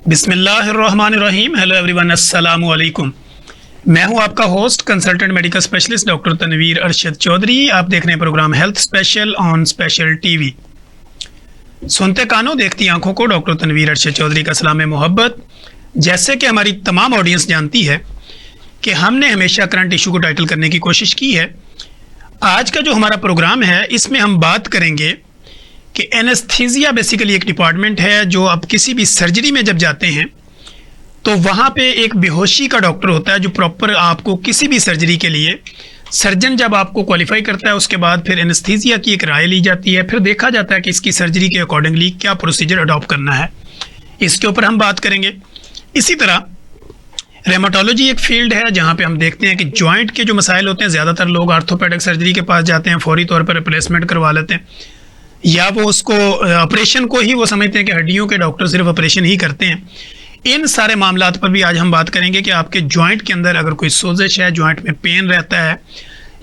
बिस्मिल्लाहिर्रहमानिर्रहीम। Hello everyone, अस्सलाम वालेकुम। मैं हूं आपका host consultant medical specialist doctor Tanveer Arshad Chaudhry. आप देख रहे हैं programme health special on special TV. सुनते कानों देखती आंखों को डॉक्टर तनवीर अरशद चौधरी का सलाम मोहब्बत। जैसे कि हमारी तमाम ऑडियंस जानती है कि हमने हमेशा करंट इशू को टाइटल करने की कोशिश की है। आज का जो हमारा प्रोग्राम है इसमें हम बात करेंगे कि एनेस्थीसिया बेसिकली एक डिपार्टमेंट है जो आप किसी भी सर्जरी में जब जाते हैं तो वहाँ पे एक बेहोशी का डॉक्टर होता है जो प्रॉपर आपको किसी भी सर्जरी के लिए सर्जन जब आपको क्वालिफाई करता है उसके बाद फिर एनेस्थीसिया की एक राय ली जाती है, फिर देखा जाता है कि इसकी सर्जरी के अकॉर्डिंगली क्या प्रोसीजर अडॉप्ट करना है। इसके ऊपर हम बात करेंगे। इसी तरह रेमाटोलॉजी एक फील्ड है जहाँ पे हम देखते हैं कि जॉइंट के जो मसाइल होते हैं ज़्यादातर लोग आर्थोपेडिक सर्जरी के पास जाते हैं, फौरी तौर पर रिप्लेसमेंट करवा लेते हैं, या वो उसको ऑपरेशन को ही वो समझते हैं कि हड्डियों के डॉक्टर सिर्फ ऑपरेशन ही करते हैं। इन सारे मामलात पर भी आज हम बात करेंगे कि आपके जॉइंट के अंदर अगर कोई सोजिश है, जॉइंट में पेन रहता है,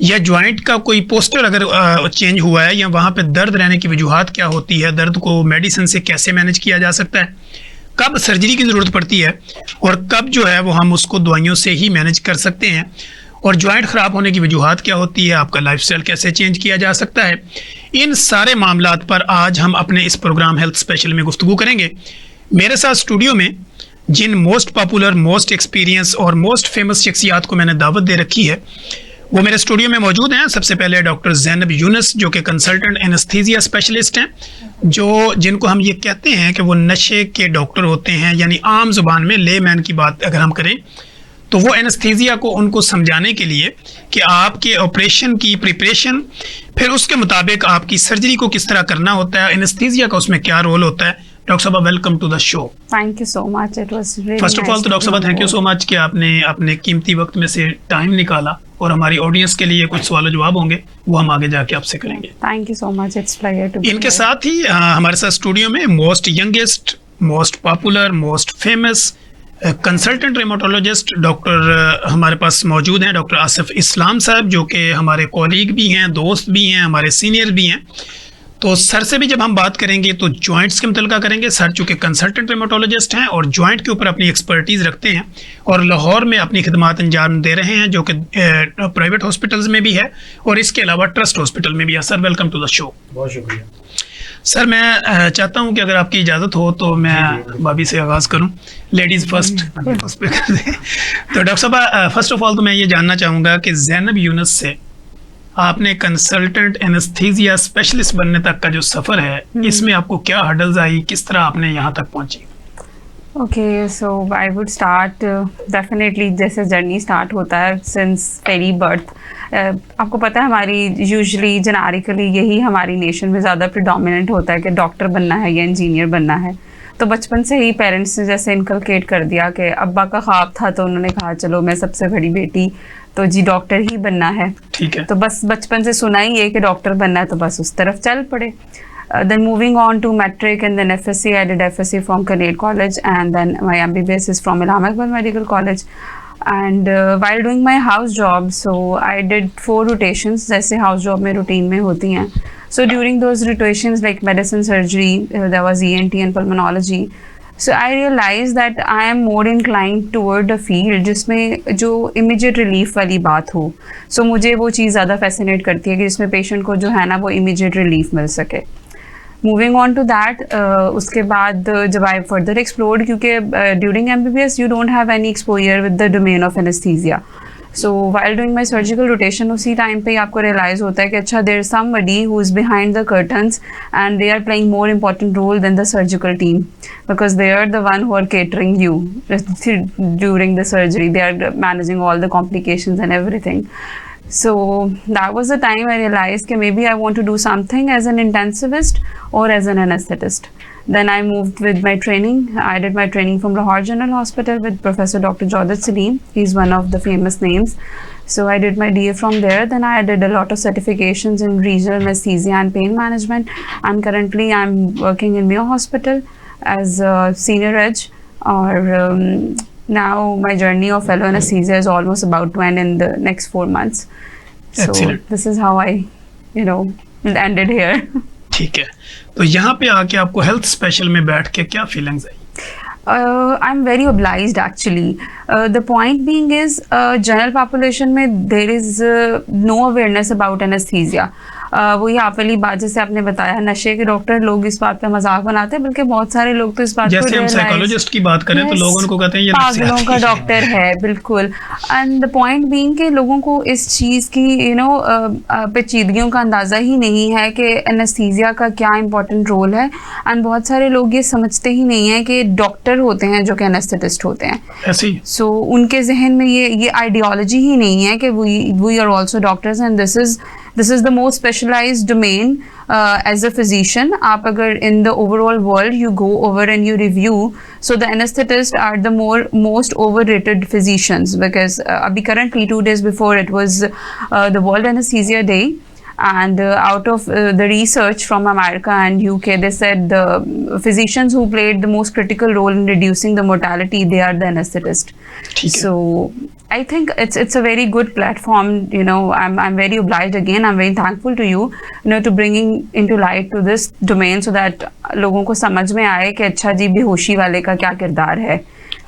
या जॉइंट का कोई पोस्टर अगर चेंज हुआ है, या वहाँ पे दर्द रहने की वजूहात क्या होती है, दर्द को मेडिसिन से कैसे मैनेज किया जा सकता है, कब सर्जरी की ज़रूरत पड़ती है और कब जो है वो हम उसको दवाइयों से ही मैनेज कर सकते हैं, और जॉइंट ख़राब होने की वजूहात क्या होती है, आपका लाइफस्टाइल कैसे चेंज किया जा सकता है। इन सारे मामलात पर आज हम अपने इस प्रोग्राम हेल्थ स्पेशल में गुफ्तगू करेंगे। मेरे साथ स्टूडियो में जिन मोस्ट पॉपुलर, मोस्ट एक्सपीरियंस और मोस्ट फेमस शख्सियात को मैंने दावत दे रखी है वो मेरे स्टूडियो में मौजूद हैं। सबसे पहले डॉक्टर ज़ैनब यूनुस जो कि कंसल्टेंट एनेस्थीसिया स्पेशलिस्ट हैं, जिनको हम ये कहते हैं कि वो नशे के डॉक्टर होते हैं, यानी आम जुबान में लेमैन की बात अगर हम करें तो वो एनेस्थीसिया को उनको समझाने के लिए कि आपके ऑपरेशन की प्रिपरेशन, फिर उसके मुताबिक आपकी सर्जरी को किस तरह करना होता है, एनेस्थीसिया का उसमें क्या रोल होता है। डॉक्टर साहब, welcome to the show. Thank you so much, it was really first of all तो डॉक्टर साहब थैंक यू सो मच कि आपने अपने कीमती वक्त में से टाइम निकाला, और हमारी ऑडियंस के लिए कुछ सवाल जवाब होंगे वो हम आगे जाके आपसे करेंगे। Thank you so much, it's pleasure to be. इनके साथ ही हमारे साथ स्टूडियो में most youngest, most popular, most famous consultant rheumatologist doctor हमारे पास मौजूद हैं, डॉक्टर आसिफ इस्लाम साहब, जो कि हमारे कॉलीग भी हैं, दोस्त भी हैं, हमारे सीनियर भी हैं। तो सर से भी जब हम बात करेंगे तो जॉइंट्स के मुतल्लिक़ करेंगे। सर चूँकि कंसल्टेंट रेमाटोलॉजिस्ट हैं और जॉइंट के ऊपर अपनी एक्सपर्टीज़ रखते हैं और लाहौर में अपनी खिदमात अंजाम दे रहे हैं, जो कि प्राइवेट हॉस्पिटल्स में भी है और इसके अलावा ट्रस्ट हॉस्पिटल में भी है। Sir, welcome to the show. बहुत शुक्रिया सर। मैं चाहता हूं कि अगर आपकी इजाज़त हो तो मैं भाभी से आगाज़ करूं। लेडीज़ फर्स्ट उस पर कर दें। तो डॉक्टर साहब, फर्स्ट ऑफ ऑल तो मैं ये जानना चाहूँगा कि ज़ैनब यूनुस से आपने कंसल्टेंट एनेस्थीसिया स्पेशलिस्ट बनने तक का जो सफ़र है, इसमें आपको क्या हर्डल्स आई, किस तरह आपने यहाँ तक पहुँची? Okay, so I would start definitely जैसे जर्नी स्टार्ट होता है सिंस वेरी बर्थ। आपको पता है हमारी यूजुअली जेनेरिकली यही हमारी नेशन में ज़्यादा प्रिडोमिनेंट होता है कि डॉक्टर बनना है या इंजीनियर बनना है। तो बचपन से ही पेरेंट्स ने जैसे इनकलकेट कर दिया कि अब्बा का ख्वाब था तो उन्होंने कहा चलो मैं सबसे बड़ी बेटी तो जी डॉक्टर ही बनना है। ठीक है। तो बस बचपन से सुना ही है कि डॉक्टर बनना है, तो बस उस तरफ चल पड़े। Then moving on to metric and then FSC, I did FSC from Connect College, and then my MBBS is from Ilham Iqbal Medical College. And while doing my house job, so I did 4 rotations जैसे house job में routine में होती हैं। So during those rotations like medicine, surgery, there was ENT and pulmonology. So I realized that I am more inclined toward a field जिसमें जो immediate relief वाली बात हो। So मुझे वो चीज़ ज़्यादा fascinate करती है कि जिसमें patient को जो है ना वो immediate relief मिल सके। मूविंग ऑन टू दैट, उसके बाद जब आई फर्दर एक्सप्लोर्ड, क्योंकि during MBBS you don't have any exposure with the domain of anaesthesia. So while doing my surgical rotation उसी टाइम पे आपको रियलाइज़ होता है कि अच्छा there is somebody who is behind the curtains and they are playing more important role than the surgical team, because they are the one who are catering you during the surgery, they are managing all the complications and everything. So that was the time I realized that maybe I want to do something as an intensivist or as an anesthetist. Then I moved with my training. I did my training from Lahore General Hospital with Professor Dr. Jawdat Salim. He's one of the famous names. So I did my DA from there. Then I did a lot of certifications in regional anesthesia and pain management. And currently I'm working in Mayo Hospital as a senior reg. Now my journey of fellow anesthesia is almost about to end in the next 4 months. So Excellent. this is how I, landed here. ठीक है। तो यहाँ पे आके आपको health special में बैठ के क्या feelings I? I'm very obliged actually. The point being is, general population में there is no awareness about anesthesia. वही आप वाली बात जैसे आपने बताया, नशे के डॉक्टर लोग इस बात पे मजाक बनाते हैं, बल्कि बहुत सारे लोग तो इस बात को जैसे हम साइकोलॉजिस्ट की बात करें तो लोग उनको कहते हैं ये पागलों का डॉक्टर है, बिल्कुल. एंड द पॉइंट बीइंग कि लोगों को इस चीज़ की पेचीदगियों का अंदाज़ा ही नहीं है कि एनेस्थीसिया का क्या इंपॉर्टेंट रोल है. एंड बहुत सारे लोग ये समझते ही नहीं है कि डॉक्टर होते हैं जो कि एनेस्थेटिस्ट होते हैं. ऐसी सो उनके जहन में ये आइडियोलॉजी ही नहीं है कि we are also doctors and this is the most specialized domain as a physician. आप अगर in the overall world you go over and you review, so the anesthetists are the most overrated physicians, because abhi currently 2 days before it was the World Anesthesia Day, and out of the research from America and UK, they said the physicians who played the most critical role in reducing the mortality, they are the anesthetist. So I think it's a very good platform. I'm very obliged again. I'm very thankful to you, to bringing into light to this domain, so that लोगों को समझ में आए कि अच्छा जी बेहोशी वाले का क्या किरदार है.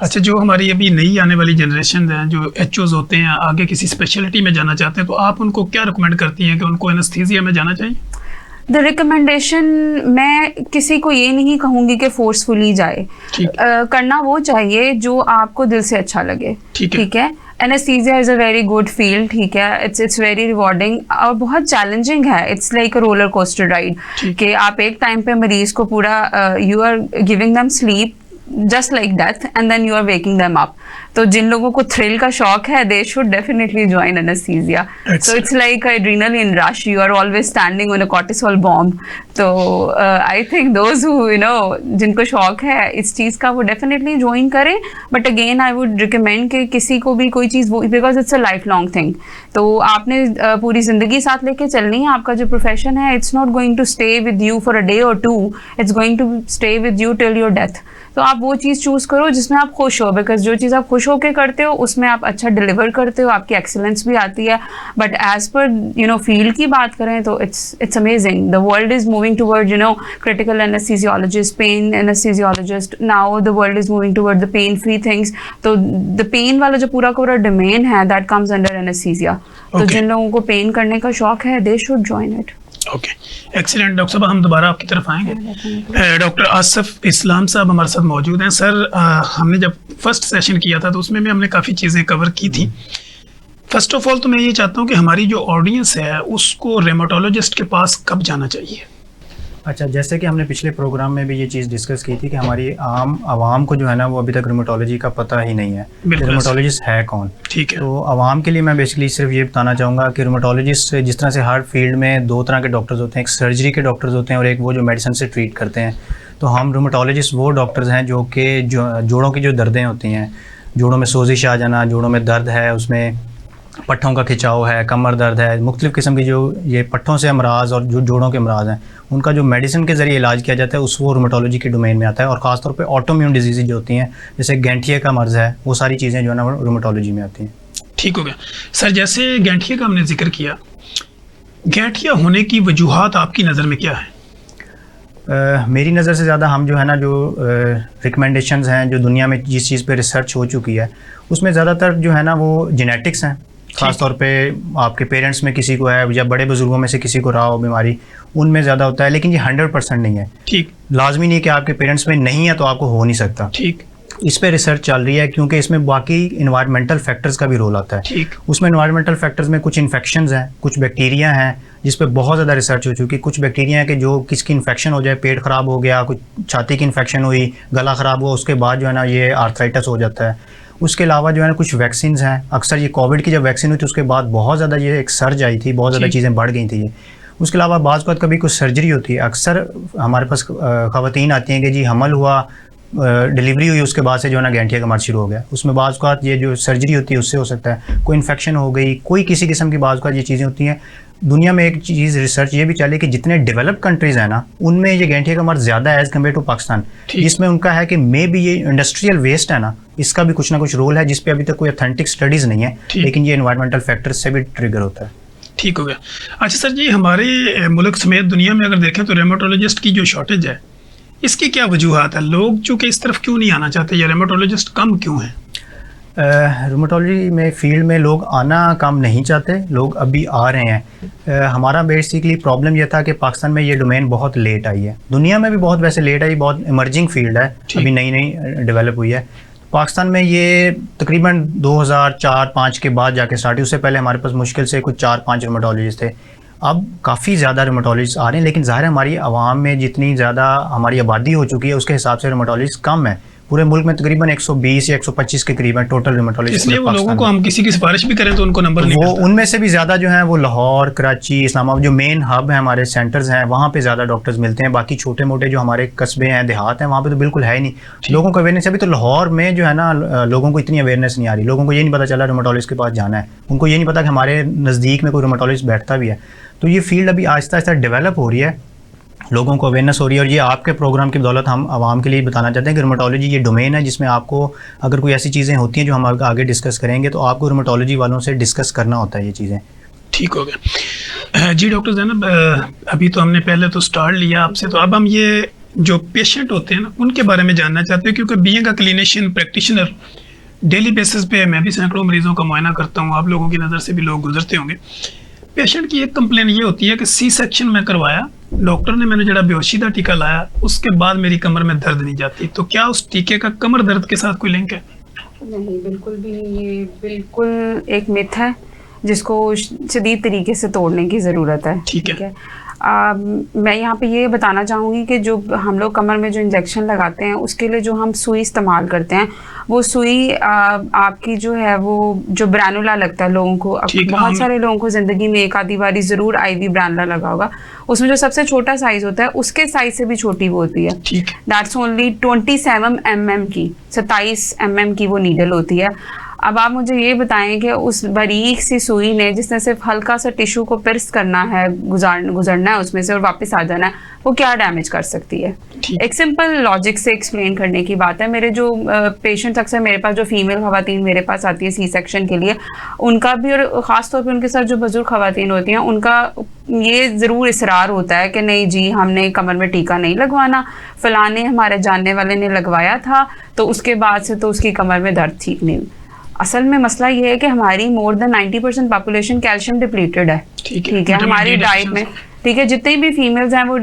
अच्छा, जो हमारी अभी नई आने वाली जनरेशन है, जो एचओज होते हैं, आगे किसी स्पेशलिटी में जाना चाहते हैं, तो आप उनको क्या रिकमेंड करती हैं कि उनको एनेस्थीसिया में जाना चाहिए? द रिकमेंडेशन, मैं किसी को ये नहीं कहूँगी कि फोर्सफुली जाए. करना वो चाहिए जो आपको दिल से अच्छा लगे. ठीक है. Anaesthesia is a very good field. ठीक है. इट्स वेरी रिवॉर्डिंग और बहुत चैलेंजिंग है. It's like a roller coaster ride कि आप एक टाइम पे मरीज को पूरा you are giving them sleep just like death, and then you are waking them up. तो जिन लोगों को थ्रिल का शौक है, they should definitely join anesthesia. So it's like adrenaline rush. You are always standing on a cortisol bomb. तो I think those who जिनको शौक है इस चीज़ का, वो definitely join करें. But again I would recommend कि किसी को भी कोई चीज़, because it's a lifelong thing. तो आपने पूरी ज़िंदगी साथ लेके चलनी है. आपका जो प्रोफेशन है, it's not going to stay with you for a day or two. It's going to stay with you till your death. तो आप वो चीज़ चूज़ करो जिसमें आप खुश हो, बिकॉज जो चीज़ आप खुश होकर करते हो उसमें आप अच्छा डिलीवर करते हो, आपकी एक्सीलेंस भी आती है. बट एज पर फील्ड की बात करें तो it's amazing. The world is moving toward critical anaesthesiologist, pain anaesthesiologist. Now the world is moving toward the pain free things. तो द पेन वाला जो पूरा का पूरा डोमेन है, दैट कम्स अंडर एनेस्थीसिया. तो जिन लोगों को पेन करने का शौक है, they should join it. Okay, excellent. Doctor साहब, हम दोबारा आपकी तरफ आएंगे. डॉक्टर आसिफ इस्लाम साहब हमारे साथ मौजूद हैं. सर, हमने जब फर्स्ट सेशन किया था तो उसमें भी हमने काफ़ी चीज़ें कवर की थी. फर्स्ट ऑफ ऑल तो मैं ये चाहता हूँ कि हमारी जो ऑडियंस है उसको रेमेटोलॉजिस्ट के पास कब जाना चाहिए? अच्छा, जैसे कि हमने पिछले प्रोग्राम में भी ये चीज़ डिस्कस की थी कि हमारी आवाम को जो है ना, वो अभी तक रूमेटोलॉजी का पता ही नहीं है. रूमेटोलॉजिस्ट है कौन? ठीक है. तो आवाम के लिए मैं बेसिकली सिर्फ ये बताना चाहूँगा कि रूमेटोलॉजिस्ट, जिस तरह से हर फील्ड में 2 तरह के डॉक्टर्स होते हैं. एक सर्जरी के डॉक्टर्स होते हैं और एक वो जो मेडिसिन से ट्रीट करते हैं. तो हम रूमेटोलॉजिस्ट वो डॉक्टर्स हैं जो कि जोड़ों की जो दर्दें होती हैं, जोड़ों में सोजिश आ जाना, जोड़ों में दर्द है, उसमें पट्ठों का खिंचाव है, कमर दर्द है, मुख्तलिफ़ किस्म की जो ये पट्ठों से अमराज और जो जोड़ों के अमराज हैं, उनका जो मेडिसिन के ज़रिए इलाज किया जाता है उस वो रूमेटोलॉजी के डोमेन में आता है. और ख़ासतौर पे ऑटोइम्यून डिजीज़ जो होती हैं, जैसे गैंठिया का मर्ज़ है, वो सारी चीज़ें जो है ना रूमेटोलॉजी में आती हैं. ठीक हो गया. सर, जैसे गैंठिया का हमने जिक्र किया, गैंठिया होने की वजूहात आपकी नज़र में क्या है? मेरी नज़र से ज़्यादा हम जो है ना, जो रिकमेंडेशंस हैं, जो दुनिया में जिस चीज़ पे रिसर्च हो चुकी है, उसमें ज़्यादातर जो है ना वो जेनेटिक्स हैं. ख़ासतौर पे आपके पेरेंट्स में किसी को है या बड़े बुजुर्गों में से किसी को रहा हो बीमारी, उनमें ज़्यादा होता है. लेकिन ये 100% नहीं है. ठीक. लाजमी नहीं कि आपके पेरेंट्स में नहीं है तो आपको हो नहीं सकता. ठीक. इस पे रिसर्च चल रही है क्योंकि इसमें बाकी इन्वायरमेंटल फैक्टर्स का भी रोल आता है. ठीक. उसमें इन्वायरमेंटल फैक्टर्स में कुछ इन्फेक्शंस हैं, कुछ बैक्टीरिया हैं जिस पे बहुत ज़्यादा रिसर्च हो चुकी है. कुछ बैक्टीरिया है कि जो किसकी इन्फेक्शन हो जाए, पेट ख़राब हो गया, कुछ छाती की इन्फेक्शन हुई, गला ख़राब हुआ, उसके बाद जो है ना ये आर्थराइटिस हो जाता है. उसके अलावा जो है ना कुछ वैक्सीन हैं. अक्सर ये कोविड की जब वैक्सीन हुई थी उसके बाद बहुत ज़्यादा ये एक सर्ज आई थी, बहुत ज़्यादा चीज़ें बढ़ गई थी ये. उसके अलावा बाज़ बात कभी कुछ सर्जरी होती है. अक्सर हमारे पास ख़वातीन आती हैं कि जी हमल हुआ, डिलीवरी हुई, उसके बाद से जो है ना गैंठिया का मर्ज़ शुरू हो गया. उसमें बाज़ बात ये जो सर्जरी होती है उससे हो सकता है, कोई इन्फेक्शन हो गई, कोई किसी किस्म की बाज़ बात ये चीज़ें होती हैं. दुनिया में एक चीज़ रिसर्च ये भी चली कि जितने डेवलप कंट्रीज़ हैं ना, उनमें ये गैंठिया का मर्ज़ ज़्यादा है एज़ कम्पेयर टू पाकिस्तान. जिसमें उनका है कि मे भी ये इंडस्ट्रियल वेस्ट है ना, इसका भी कुछ ना कुछ रोल है, जिस पे अभी तक कोई ऑथेंटिक स्टडीज़ नहीं है, लेकिन ये एनवायरमेंटल फैक्टर्स से भी ट्रिगर होता है. ठीक हो गया. अच्छा सर जी, हमारे मुल्क समेत दुनिया में अगर देखें तो रेमेटोलॉजिस्ट की जो शॉर्टेज है, इसकी क्या वजूहत है? लोग चूंकि इस तरफ क्यों नहीं आना चाहते, या रेमेटोलॉजिस्ट कम क्यों हैं? रूमेटोलॉजी में फील्ड में लोग आना कम नहीं चाहते, लोग अभी आ रहे हैं। हमारा बेसिकली प्रॉब्लम ये था कि पाकिस्तान में ये डोमेन बहुत लेट आई है, दुनिया में भी बहुत वैसे लेट आई, बहुत इमर्जिंग फील्ड है, अभी नई नई डेवलप हुई है। पाकिस्तान में ये तकरीबन 2004-05 के बाद जाके स्टार्ट हुई, उससे पहले हमारे पास मुश्किल से कुछ 4-5 रूमेटोलॉजिस्ट थे। अब काफ़ी ज़्यादा रूमेटोलॉजिस्ट आ रहे हैं, लेकिन ज़ाहिर है हमारी आवाम में जितनी ज़्यादा हमारी आबादी हो चुकी है उसके हिसाब से रूमेटोलॉजिस्ट कम है। पूरे मुल्क में तकरीबन 120 या 125 के करीब है टोटल रूमेटोलॉजिस्ट। इसलिए वो लोगों को हम किसी की सिफारिश भी करें तो उनको नंबर नहीं मिलता। उनमें से भी ज़्यादा जो है वो लाहौर, कराची, इस्लामाबाद जो मेन हब है, हमारे सेंटर्स हैं, वहाँ पे ज़्यादा डॉक्टर्स मिलते हैं। बाकी छोटे मोटे जो हमारे कस्बे हैं, देहात हैं, वहाँ पे तो बिल्कुल है ही नहीं लोगों को अवेयरनेस। अभी तो लाहौर में जो है ना लोगों को इतनी अवेयरनेस नहीं आ रही, लोगों को ये नहीं पता चला रूमेटोलॉजिस्ट के पास जाना है, उनको ये नहीं पता कि हमारे नज़दीक में कोई रूमेटोलॉजिस्ट बैठता भी है। तो ये फील्ड अभी आहिस्ता आहिस्ता डेवलप हो रही है, लोगों को अवेयरनेस हो रही है। और ये आपके प्रोग्राम की बदौलत हम आवाम के लिए बताना चाहते हैं कि रूमेटोलॉजी ये डोमेन है जिसमें आपको अगर कोई ऐसी चीज़ें होती हैं जो हम आगे डिस्कस करेंगे तो आपको रूमेटोलॉजी वालों से डिस्कस करना होता है ये चीज़ें। ठीक हो गया जी डॉक्टर ज़ैनब, अभी तो हमने पहले तो स्टार्ट लिया आपसे, तो अब हम ये जो पेशेंट होते हैं ना उनके बारे में जानना चाहते हैं, क्योंकि being a clinician practitioner daily basis पे मैं भी सैकड़ों मरीजों का मुआयना करता हूँ, आप लोगों की नज़र से भी लोग गुजरते होंगे। पेशेंट की एक कंप्लेन ये होती है कि सी सेक्शन में करवाया, डॉक्टर ने मैंने जरा बेहोशी का टीका लाया, उसके बाद मेरी कमर में दर्द नहीं जाती, तो क्या उस टीके का कमर दर्द के साथ कोई लिंक है? नहीं, बिल्कुल भी नहीं। ये बिल्कुल एक मिथ है जिसको शदीद तरीके से तोड़ने की ज़रूरत है। ठीक है। मैं यहाँ पे ये बताना चाहूँगी कि जो हम लोग कमर में जो इंजेक्शन लगाते हैं उसके लिए जो हम सुई इस्तेमाल करते हैं, वो सुई आपकी जो है वो जो ब्रानुला लगता है लोगों को, बहुत सारे लोगों को ज़िंदगी में एक आधी बारी ज़रूर आईवी ब्रानुला लगा होगा, उसमें जो सबसे छोटा साइज़ होता है उसके साइज़ से भी छोटी वो होती है। दैट्स ओनली 27 mm की, 27 mm की वो नीडल होती है। अब आप मुझे ये बताएं कि उस बारीक सी सुई ने जिसने सिर्फ हल्का सा टिश्यू को पिर्स करना है, गुजरना है उसमें से और वापस आ जाना है, वो क्या डैमेज कर सकती है? एक सिंपल लॉजिक से एक्सप्लेन करने की बात है। मेरे जो पेशेंट्स अक्सर मेरे पास जो फीमेल खवातीन मेरे पास आती है सी सेक्शन के लिए, उनका भी और ख़ास तौर पे उनके साथ जो बुजुर्ग खवातीन होती हैं उनका ये ज़रूर इसरार होता है कि नहीं जी हमने कमर में टीका नहीं लगवाना, फ़लाने हमारे जानने वाले ने लगवाया था तो उसके बाद से तो उसकी कमर में दर्द ठीक नहीं। असल में मसला ये है कि हमारी more than 90% population calcium depleted है। ठीक है, हमारी डाइट में, ठीक है, जितनी भी फीमेल्स हैं वो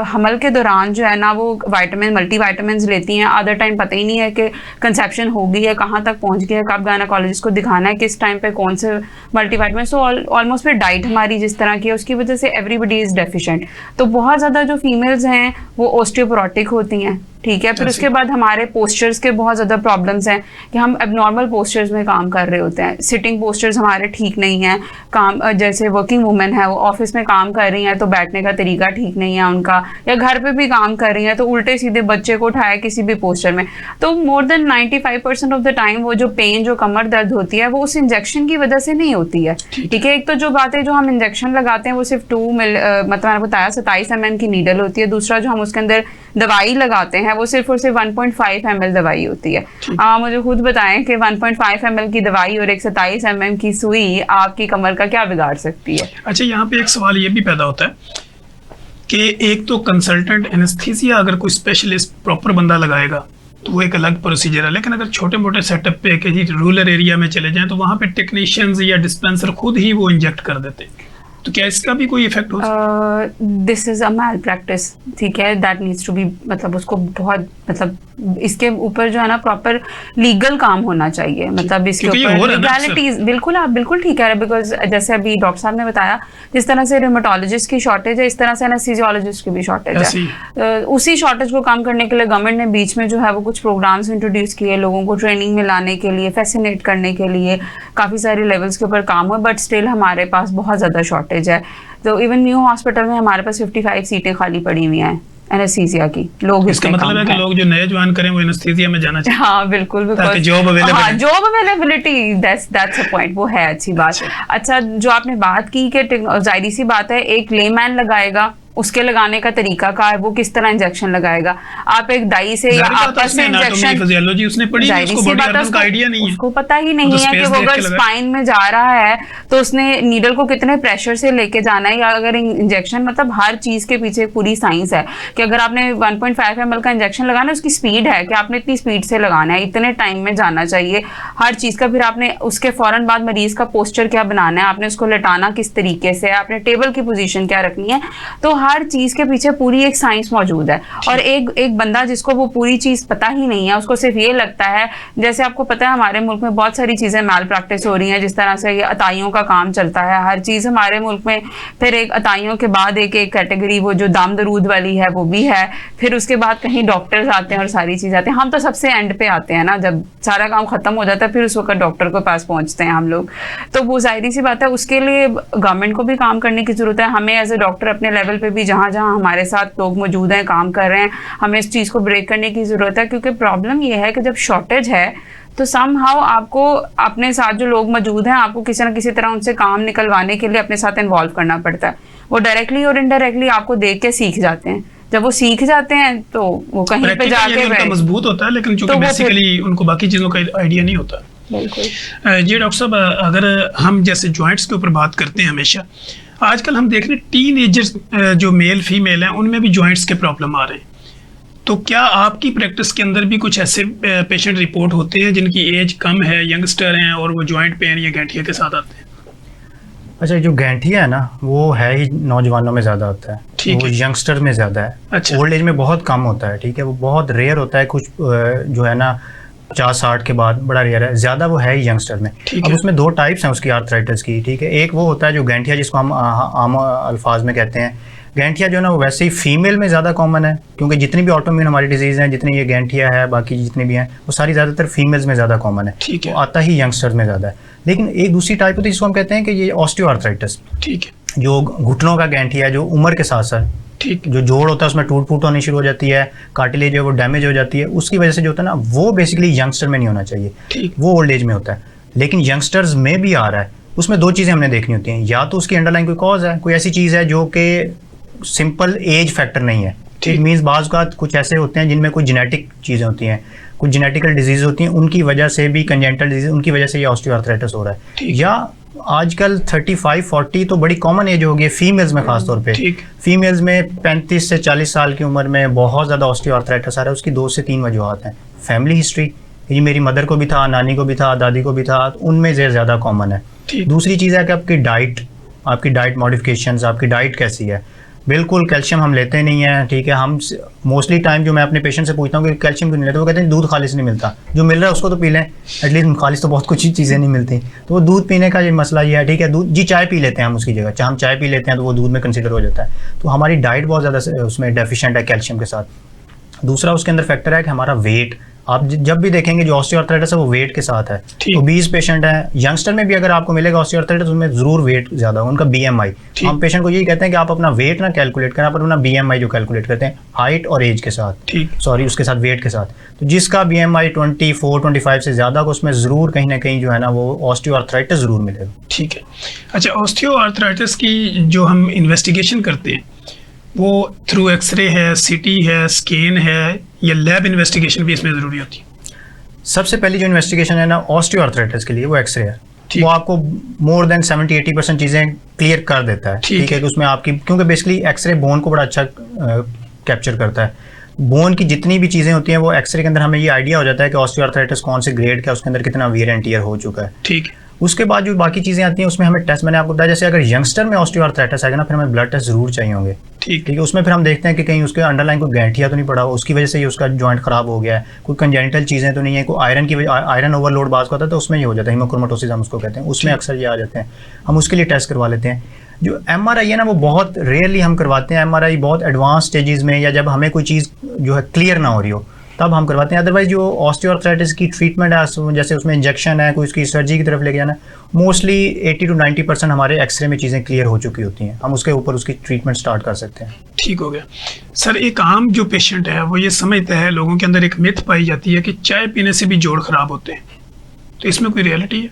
हमल के दौरान जो है ना वो विटामिन मल्टीविटामिन्स लेती हैं, आधा टाइम पता ही नहीं है कि कंसेप्शन हो गई है, कहाँ तक पहुँच गया है, कब गायनेकोलॉजिस्ट को दिखाना है, किस टाइम पे कौन से मल्टीविटामिन। सो ऑलमोस्ट फिर डाइट हमारी जिस तरह की है उसकी वजह से एवरीबडी इज़ डेफिशिएंट। तो बहुत ज़्यादा जो फीमेल्स हैं वो ऑस्टियोपोरोटिक होती हैं, ठीक है। फिर उसके बाद हमारे पोस्चर्स के बहुत ज़्यादा प्रॉब्लम्स हैं कि हम एबनॉर्मल पोस्चर्स में काम कर रहे होते हैं, सिटिंग पोस्चर्स हमारे ठीक नहीं हैं, काम जैसे वर्किंग वुमेन है वो ऑफिस में काम कर रही हैं तो बैठने का तरीका ठीक नहीं है उनका, या घर पे भी काम कर रही हैं तो उल्टे सीधे बच्चे को उठाया किसी भी पोस्चर में, तो more than 95% of the time वो जो पेन, जो कमर दर्द होती है वो उस इंजेक्शन की वजह से नहीं होती है। ठीक है, एक तो जो बात है जो हम इंजेक्शन लगाते हैं वो सिर्फ 2 मिल मतलब मैंने बताया 27 mm की नीडल होती है, दूसरा जो हम उसके अंदर दवाई लगाते हैं वो सिर्फ और सिर्फ 1.5 ml दवाई होती है। मुझे खुद बताएं कि 1.5 ml की दवाई और एक 27 mm की सुई आपकी कमर का क्या बिगाड़ सकती है? अच्छा, यहाँ पे एक सवाल ये भी पैदा होता है कि एक तो कंसल्टेंट एनेस्थीसिया अगर कोई स्पेशलिस्ट प्रॉपर बंदा लगाएगा तो वो एक अलग प्रोसीजर है, लेकिन अगर छोटे मोटे सेटअप पे कि जी रूरल एरिया में चले जाएं तो वहाँ पे टेक्नीशियंस या डिस्पेंसर खुद ही वो इंजेक्ट कर देते हैं, तो क्या इसका भी कोई इफेक्ट हो सकता है? This is a malpractice, ठीक है, दैट नीड्स टू बी, मतलब उसको बहुत, मतलब इसके ऊपर जो है ना प्रॉपर लीगल काम होना चाहिए, मतलब इसके ऊपर लीगैलिटीज। बिल्कुल, आप बिल्कुल ठीक कह रहे हैं, बिकॉज जैसे अभी डॉक्टर साहब ने बताया जिस तरह से रिमेटोलॉजिस्ट की शॉर्टेज है इस तरह से एनेस्थीसियोलॉजिस्ट की भी शॉर्टेज है। उसी शॉर्टेज को कम करने के लिए गवर्नमेंट ने बीच में जो है वो कुछ प्रोग्राम्स इंट्रोड्यूस किए, लोगों को ट्रेनिंग में लाने के लिए, फैसिनेट करने के लिए, काफ़ी सारे लेवल्स के ऊपर काम हुआ, बट स्टिल हमारे पास बहुत ज़्यादा शॉर्टेज है। तो इवन न्यू हॉस्पिटल में हमारे पास 55 सीटें खाली पड़ी हुई हैं एनेस्थीसिया की। लोग इसका मतलब है कि लोग जो नए ज्वाइन करें वो एनेस्थीसिया में जाना चाहिए। हाँ बिल्कुल, ताकि job availability, that's a point, वो है अच्छी बात। अच्छा, जो आपने बात की कि जाहिर सी बात है एक लेमैन लगाएगा उसके लगाने का तरीका क्या है, वो किस तरह इंजेक्शन लगाएगा। आप एक दाई से या आपस से इंजेक्शन, फिजियोलॉजी उसने पढ़ी नहीं, उसको बॉडी ऑर्गन का आइडिया नहीं है, उसको पता ही नहीं है कि वो अगर स्पाइन में जा रहा है तो उसने नीडल को कितने प्रेशर से लेके जाना है, या अगर इंजेक्शन, मतलब हर चीज के पीछे पूरी साइंस है कि अगर आपने 1.5 ml का इंजेक्शन लगाना है, उसकी स्पीड है कि आपने इतनी स्पीड से लगाना है, इतने टाइम में जाना चाहिए हर चीज का। फिर आपने उसके फौरन बाद मरीज का पोस्चर क्या बनाना है, आपने उसको लेटाना किस तरीके से, आपने टेबल की पोजीशन क्या रखनी है, तो हर चीज के पीछे पूरी एक साइंस मौजूद है। और एक बंदा जिसको वो पूरी चीज पता ही नहीं है, उसको सिर्फ ये लगता है, जैसे आपको पता है हमारे मुल्क में बहुत सारी चीजें मैल प्रैक्टिस हो रही हैं, जिस तरह से ये अताइयों का काम चलता है, हर चीज हमारे मुल्क में। फिर एक अताइयों के बाद एक कैटेगरी वो जो दाम दरूद वाली है वो भी है, फिर उसके बाद कहीं डॉक्टर्स आते हैं और सारी चीज आते हैं। हम तो सबसे एंड पे आते हैं ना, जब सारा काम खत्म हो जाता है फिर उस वक्त डॉक्टर के पास पहुंचते हैं हम लोग। तो वो जाहिर सी बात है, उसके लिए गवर्नमेंट को भी काम करने की जरूरत है, हमें एज ए डॉक्टर अपने लेवल पे भी जहाँ जहाँ हमारे साथ लोग मौजूद हैं, काम कर रहे हैं, हमें इस चीज़ को ब्रेक करने की ज़रूरत है। क्योंकि प्रॉब्लम ये है कि जब शॉर्टेज है तो समहाउ आपको अपने साथ जो लोग मौजूद हैं, आपको किसी न किसी तरह उनसे काम निकलवाने के लिए अपने साथ इन्वॉल्व करना पड़ता है। वो डायरेक्टली और इनडायरेक्टली आपको देख के सीख जाते हैं। जब वो सीख जाते हैं तो वो कहीं पे जाके उनका मजबूत होता है, लेकिन चूंकि बेसिकली उनको बाकी चीज़ों का आइडिया नहीं होता। बिल्कुल जी डॉक्टर साहब, अगर हम जैसे जॉइंट्स के ऊपर बात करते हैं हमेशा, आजकल हम देख रहे हैं टीनेजर्स जो मेल फीमेल हैं उनमें भी जॉइंट्स के प्रॉब्लम आ रहे हैं। तो क्या आपकी प्रैक्टिस के अंदर भी कुछ ऐसे पेशेंट रिपोर्ट होते हैं जिनकी एज कम है, यंगस्टर हैं, और वो जॉइंट पेन या गैंठिया के साथ आते हैं? अच्छा, जो गैंठिया है ना वो है ही नौजवानों में ज़्यादा होता है, वो यंगस्टर में ज़्यादा है। अच्छा। ओल्ड एज में बहुत कम होता है, ठीक है, वो बहुत रेयर होता है। कुछ जो है ना 50-60 के बाद बड़ा रेयर है, ज़्यादा वो है ही यंगस्टर में। अब उसमें दो टाइप्स हैं उसकी आर्थराइटिस की, ठीक है। एक वो होता है जो गैंठिया, जिसको हम आम अल्फाज में कहते हैं। गैंठिया जो है ना वो वैसे ही फीमेल में ज़्यादा कॉमन है, क्योंकि जितनी भी ऑटोइम्यून हमारी डिजीज़ हैं, जितनी ये गैंठिया है, बाकी जितनी भी हैं, वो सारी ज़्यादातर फीमेल्स में ज़्यादा कॉमन है। ठीक है। वो आता ही यंगस्टर्स में ज़्यादा है। लेकिन एक दूसरी टाइप होती है जिसको हम कहते हैं कि ये ऑस्टियोआर्थराइटिस, ठीक है, जो घुटनों का गैंठिया, जो उम्र के साथ साथ, ठीक, जो जोड़ होता है उसमें टूट फूट होनी शुरू हो जाती है, कार्टिलेज जो है वो डैमेज हो जाती है, उसकी वजह से जो होता है ना वो बेसिकली यंगस्टर में नहीं होना चाहिए, ठीक, वो ओल्ड एज में होता है। लेकिन यंगस्टर्स में भी आ रहा है, उसमें दो चीज़ें हमने देखनी होती हैं। या तो उसकी अंडरलाइन कोई कॉज है, कोई ऐसी चीज़ है जो कि सिंपल एज फैक्टर नहीं है। इट मीन्स बाज़ का कुछ ऐसे होते हैं जिनमें कोई जेनेटिक चीज़ें होती हैं, कुछ जेनेटिकल डिजीज होती हैं, उनकी वजह से भी, कंजेंटल डिजीज, उनकी वजह से ये ऑस्टियोआर्थराइटिस हो रहा है। या आजकल 35-40 तो बड़ी कॉमन एज हो गई है फीमेल्स में, खासतौर पे फीमेल्स में 35 से 40 साल की उम्र में बहुत ज़्यादा ऑस्टियोआर्थराइटिस आ रहा है। उसकी 2 से 3 वजूहत हैं। फैमिली हिस्ट्री, ये मेरी मदर को भी था, नानी को भी था, दादी को भी था, उनमें ज़्यादा कॉमन है। दूसरी चीज़ है कि आपकी डाइट मॉडिफिकेशंस, आपकी डाइट कैसी है। बिल्कुल कैल्शियम हम लेते नहीं हैं, ठीक है। हम मोस्टली टाइम जो मैं अपने पेशेंट से पूछता हूँ कि कैल्शियम क्यों नहीं लेते, वो कहते हैं दूध खालिश नहीं मिलता, जो मिल रहा है उसको तो पी लें, एटलीस्ट खालिश तो बहुत कुछ चीज़ें नहीं मिलती। तो वो दूध पीने का ये मसला ये है, ठीक है। दूध जी, चाय पी लेते हैं हम उसकी जगह, चाहे हम चाय पी लेते हैं तो वो दूध में कंसिडर हो जाता है। तो हमारी डाइट बहुत ज़्यादा उसमें डेफिशिएंट है कैल्शियम के साथ। दूसरा उसके अंदर फैक्टर है कि हमारा वेट, आप जब भी देखेंगे जो ऑस्टियोआर्थराइटिस है वो वेट के साथ है। ओबीज पेशेंट है, यंगस्टर में भी अगर आपको मिलेगा ऑस्टियोआर्थराइटिस, उसमें जरूर वेट ज्यादा है, उनका बीएमआई। हम पेशेंट को यही कहते हैं कि आप अपना वेट ना कैलकुलेट करें, आप अपना बीएमआई जो कैलकुलेट करते हैं हाइट और एज के साथ, सॉरी उसके साथ वेट के साथ। तो जिसका बीएमआई 24-25 से ज्यादा को, उसमें जरूर कहीं ना कहीं जो है ना वो ऑस्टियोआर्थराइटिस जरूर मिलेगा। ठीक है। अच्छा, ऑस्टियोआर्थराइटिस की जो हम इन्वेस्टिगेशन करते हैं वो थ्रू एक्सरे है, सीटी है, स्कैन है, या लैब इन्वेस्टिगेशन भी इसमें ज़रूरी होती है? सबसे पहली जो इन्वेस्टिगेशन है ना ऑस्टियोआर्थराइटिस के लिए, वो एक्सरे है। वो आपको मोर देन 70-80% चीज़ें क्लियर कर देता है, ठीक है। कि उसमें आपकी, क्योंकि बेसिकली एक्सरे बोन को बड़ा अच्छा कैप्चर करता है। बोन की जितनी भी चीज़ें होती हैं वो एक्सरे के अंदर हमें ये आइडिया हो जाता है कि ऑस्टियोआर्थराइटिस कौन से ग्रेड का, उसके अंदर कितना वियर एंड टियर हो चुका है, ठीक है। उसके बाद जो बाकी चीज़ें आती हैं उसमें हमें टेस्ट, मैंने आपको बताया, जैसे अगर यंगस्टर में ऑस्टियोआर्थराइटिस आएगा ना, फिर हमें ब्लड टेस्ट जरूर चाहिए होंगे, ठीक है। उसमें फिर हम देखते हैं कि कहीं उसके अंडरलाइन कोई गैंठिया तो नहीं पड़ा, उसकी वजह से ये उसका जॉइंट खराब हो गया है, कोई कंजेनिटल चीज़ें तो नहीं है, कोई आयरन ओवरलोड बात का होता है तो उसमें ये हो जाता है, हीमोक्रोमेटोसिस हम उसको कहते हैं, उसमें अक्सर ये आ जाते हैं। हम उसके लिए टेस्ट करवा लेते हैं। जो एमआरआई है ना वो बहुत रेयरली हम करवाते हैं। एमआरआई बहुत एडवांस स्टेजेस में, या जब हमें कोई चीज़ जो है क्लियर ना हो रही हो तब हम करवाते हैं। अदरवाइज जो ऑस्टियोआर्थराइटिस की ट्रीटमेंट है, जैसे उसमें इंजेक्शन है, कोई उसकी सर्जरी की तरफ लेके जाना, मोस्टली 80-90% हमारे एक्सरे में चीज़ें क्लियर हो चुकी होती हैं, हम उसके ऊपर उसकी ट्रीटमेंट स्टार्ट कर सकते हैं। ठीक हो गया सर। एक आम जो पेशेंट है वो ये समझता है, लोगों के अंदर एक मिथ पाई जाती है कि चाय पीने से भी जोड़ खराब होते हैं, तो इसमें कोई रियलिटी है?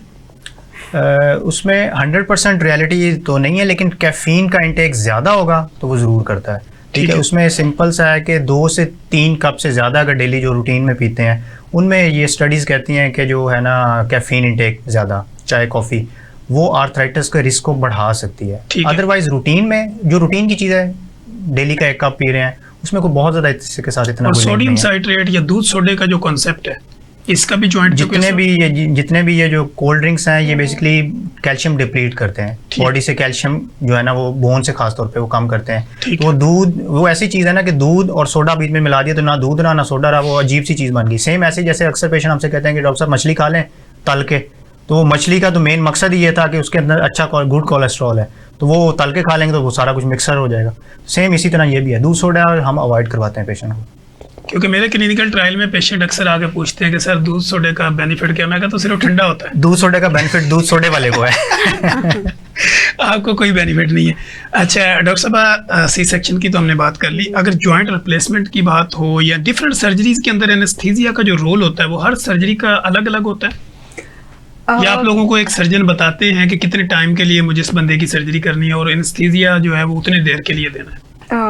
उसमें 100% रियलिटी तो नहीं है, लेकिन कैफ़ीन का इंटेक ज़्यादा होगा तो वो ज़रूर करता है। ठीक है, उसमें सिंपल सा है कि 2 से 3 कप से ज़्यादा अगर डेली जो रूटीन में पीते हैं, उनमें ये स्टडीज़ कहती हैं कि जो है ना कैफ़ीन इंटेक ज़्यादा, चाय कॉफ़ी, वो आर्थराइटिस के रिस्क को बढ़ा सकती है। अदरवाइज रूटीन में जो रूटीन की चीज़ है, डेली का 1 कप पी रहे हैं, उसमें कोई बहुत ज़्यादा इसके साथ इतना और सोडियम साइट्रेट या दूध सोडे का जो कॉन्सेप्ट है, इसका भी जॉइंट जितने भी ये जो कोल्ड ड्रिंक्स हैं, ये बेसिकली कैल्शियम डिप्लीट करते हैं बॉडी से। कैल्शियम जो है ना वो बोन से खास तौर पे वो कम करते हैं। तो वो दूध, वो ऐसी चीज़ है ना कि दूध और सोडा बीच में मिला दिया तो ना दूध रहा ना सोडा रहा, वो अजीब सी चीज़ बन गई। सेम ऐसे जैसे अक्सर पेशेंट हमसे कहते हैं कि डॉक्टर साहब मछली खा लें तल के, तो वो मछली का तो मेन मकसद ही ये था कि उसके अंदर अच्छा गुड कोलेस्ट्रॉल है, तो वो तल के खा लेंगे तो वो सारा कुछ मिक्सर हो जाएगा। सेम इसी तरह ये भी है, दूध सोडा हम अवॉइड करवाते हैं पेशेंट को। क्योंकि मेरे क्लिनिकल ट्रायल में पेशेंट अक्सर आके पूछते हैं कि सर दूध सोडे का बेनिफिट क्या? मैं कहता हूँ सिर्फ ठंडा होता है। दूध सोडे का बेनिफिट दूध सोडे वाले को है। आपको कोई बेनिफिट नहीं है। अच्छा डॉक्टर साहब, सी सेक्शन की तो हमने बात कर ली, अगर जॉइंट रिप्लेसमेंट की बात हो या डिफरेंट सर्जरीज के अंदर एनेस्थीसिया का जो रोल होता है वो हर सर्जरी का अलग अलग होता है, या आप लोगों को एक सर्जन बताते हैं कि कितने टाइम के लिए मुझे इस बंदे की सर्जरी करनी है और एनेस्थीसिया जो है वो उतनी देर के लिए देना है?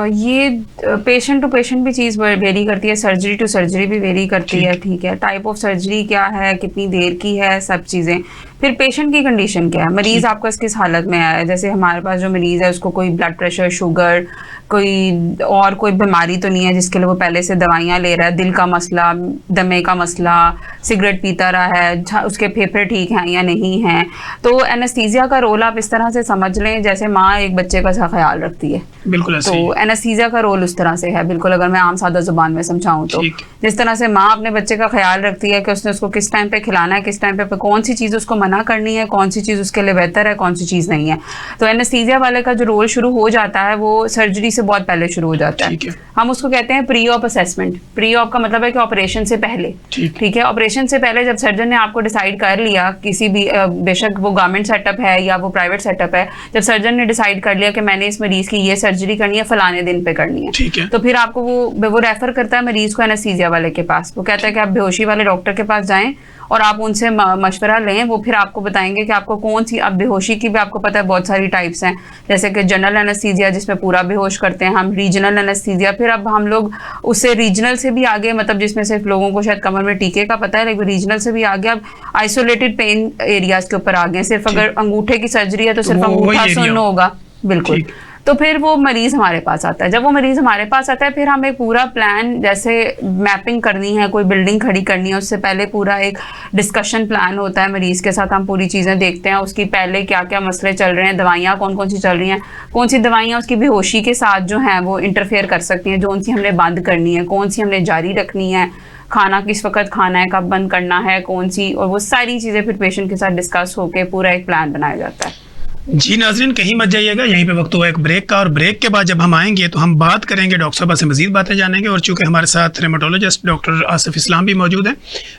ये पेशेंट टू पेशेंट भी चीज़ वेरी करती है, सर्जरी टू सर्जरी भी वेरी करती है। ठीक है, टाइप ऑफ सर्जरी क्या है, कितनी देर की है, सब चीज़ें। फिर पेशेंट की कंडीशन क्या है, मरीज़ आपका किस हालत में आया है। जैसे हमारे पास जो मरीज़ है उसको कोई ब्लड प्रेशर, शुगर, कोई बीमारी तो नहीं है जिसके लिए वो पहले से दवाइयाँ ले रहा है, दिल का मसला, दमे का मसला, सिगरेट पीता रहा है, उसके फेफड़े ठीक हैं या नहीं हैं। तो एनेस्थीसिया का रोल आप इस तरह से समझ लें जैसे माँ एक बच्चे का सा ख्याल रखती है। बिल्कुल ऐसे तो एनेस्थीसिया का रोल उस तरह से है, बिल्कुल अगर मैं आम सादा जुबान में समझाऊं तो जिस तरह से माँ अपने बच्चे का ख्याल रखती है कि उसने उसको किस टाइम पे खिलाना है, किस टाइम पे कौन सी चीज़ उसको मना करनी है, कौन सी चीज़ उसके लिए बेहतर है, कौन सी चीज़ नहीं है। तो एनेस्थीसिया वाले का जो रोल शुरू हो जाता है वो सर्जरी से बहुत पहले शुरू हो जाता है। हम उसको कहते हैं pre op assessment. Pre op का मतलब है कि ऑपरेशन से पहले। ठीक है, ऑपरेशन से पहले जब सर्जन ने आपको डिसाइड कर लिया, किसी भी बेशक वो गवर्नमेंट सेटअप है या वो प्राइवेट सेटअप है, जब सर्जन ने डिसाइड कर लिया कि मैंने इस मरीज की ये सर्जरी करनी है, फलाने दिन पे करनी है, तो फिर आपको वो रेफर करता है मरीज को एनेस्थीसिया वाले के पास। वो कहता है कि आप बेहोशी वाले डॉक्टर के पास जाएं और आप उनसे मशवरा लें। वो फिर आपको बताएंगे कि आपको कौन सी, अब बेहोशी की भी आपको पता है बहुत सारी टाइप्स हैं, जैसे कि जनरल एनेस्थीसिया जिसमें पूरा बेहोश करते हैं हम, रीजनल एनेस्थीसिया, फिर अब हम लोग उससे रीजनल से भी आगे, मतलब जिसमें सिर्फ लोगों को शायद कमर में टीके का पता है, लेकिन रीजनल से भी आगे अब आइसोलेटेड पेन एरियाज के ऊपर आ गए। सिर्फ अगर अंगूठे की सर्जरी है तो सिर्फ अंगूठा सुन्न होगा। बिल्कुल। तो फिर वो मरीज हमारे पास आता है। जब वो मरीज हमारे पास आता है फिर हम एक पूरा प्लान, जैसे मैपिंग करनी है, कोई बिल्डिंग खड़ी करनी है, उससे पहले पूरा एक डिस्कशन प्लान होता है मरीज के साथ। हम पूरी चीज़ें देखते हैं, उसकी पहले क्या क्या मसले चल रहे हैं, दवाइयाँ कौन कौन सी चल रही हैं, कौन सी दवाइयाँ उसकी बेहोशी के साथ जो हैं वो इंटरफेयर कर सकती हैं, कौन सी हमने बंद करनी है, कौन सी हमने जारी रखनी है, खाना किस वक्त खाना है, कब बंद करना है, कौन सी, और वो सारी चीज़ें फिर पेशेंट के साथ डिस्कस होकर पूरा एक प्लान बनाया जाता है। जी नाजरीन, कहीं मत जाइएगा, यहीं पे वक्त हुआ एक ब्रेक का, और ब्रेक के बाद जब हम आएंगे तो हम बात करेंगे डॉक्टर साहब से मजीद बातें जानेंगे। और चूंकि हमारे साथ रेमेटोलॉजिस्ट डॉक्टर आसिफ इस्लाम भी मौजूद हैं,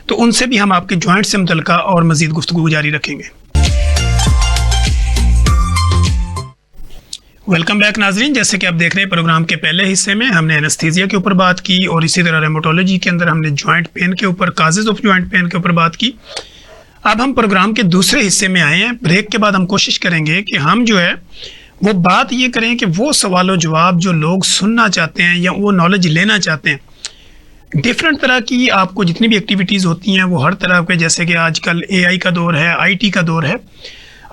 तो उनसे भी हम आपके जॉइंट से मुतल्लिका और मजीद गुफ्तगू जारी रखेंगे। वेलकम बैक नाजरीन, जैसे कि आप देख रहे हैं प्रोग्राम के पहले हिस्से में हमने एनेस्थीसिया के ऊपर बात की और इसी तरह रेमेटोलॉजी के अंदर हमने जॉइंट पेन के ऊपर, काजेज ऑफ जॉइंट पेन के ऊपर बात की। अब हम प्रोग्राम के दूसरे हिस्से में आए हैं। ब्रेक के बाद हम कोशिश करेंगे कि हम जो है वो बात ये करें कि वो सवाल और जवाब जो लोग सुनना चाहते हैं या वो नॉलेज लेना चाहते हैं, डिफरेंट तरह की आपको जितनी भी एक्टिविटीज़ होती हैं वो हर तरह के, जैसे कि आजकल AI का दौर है, IT का दौर है,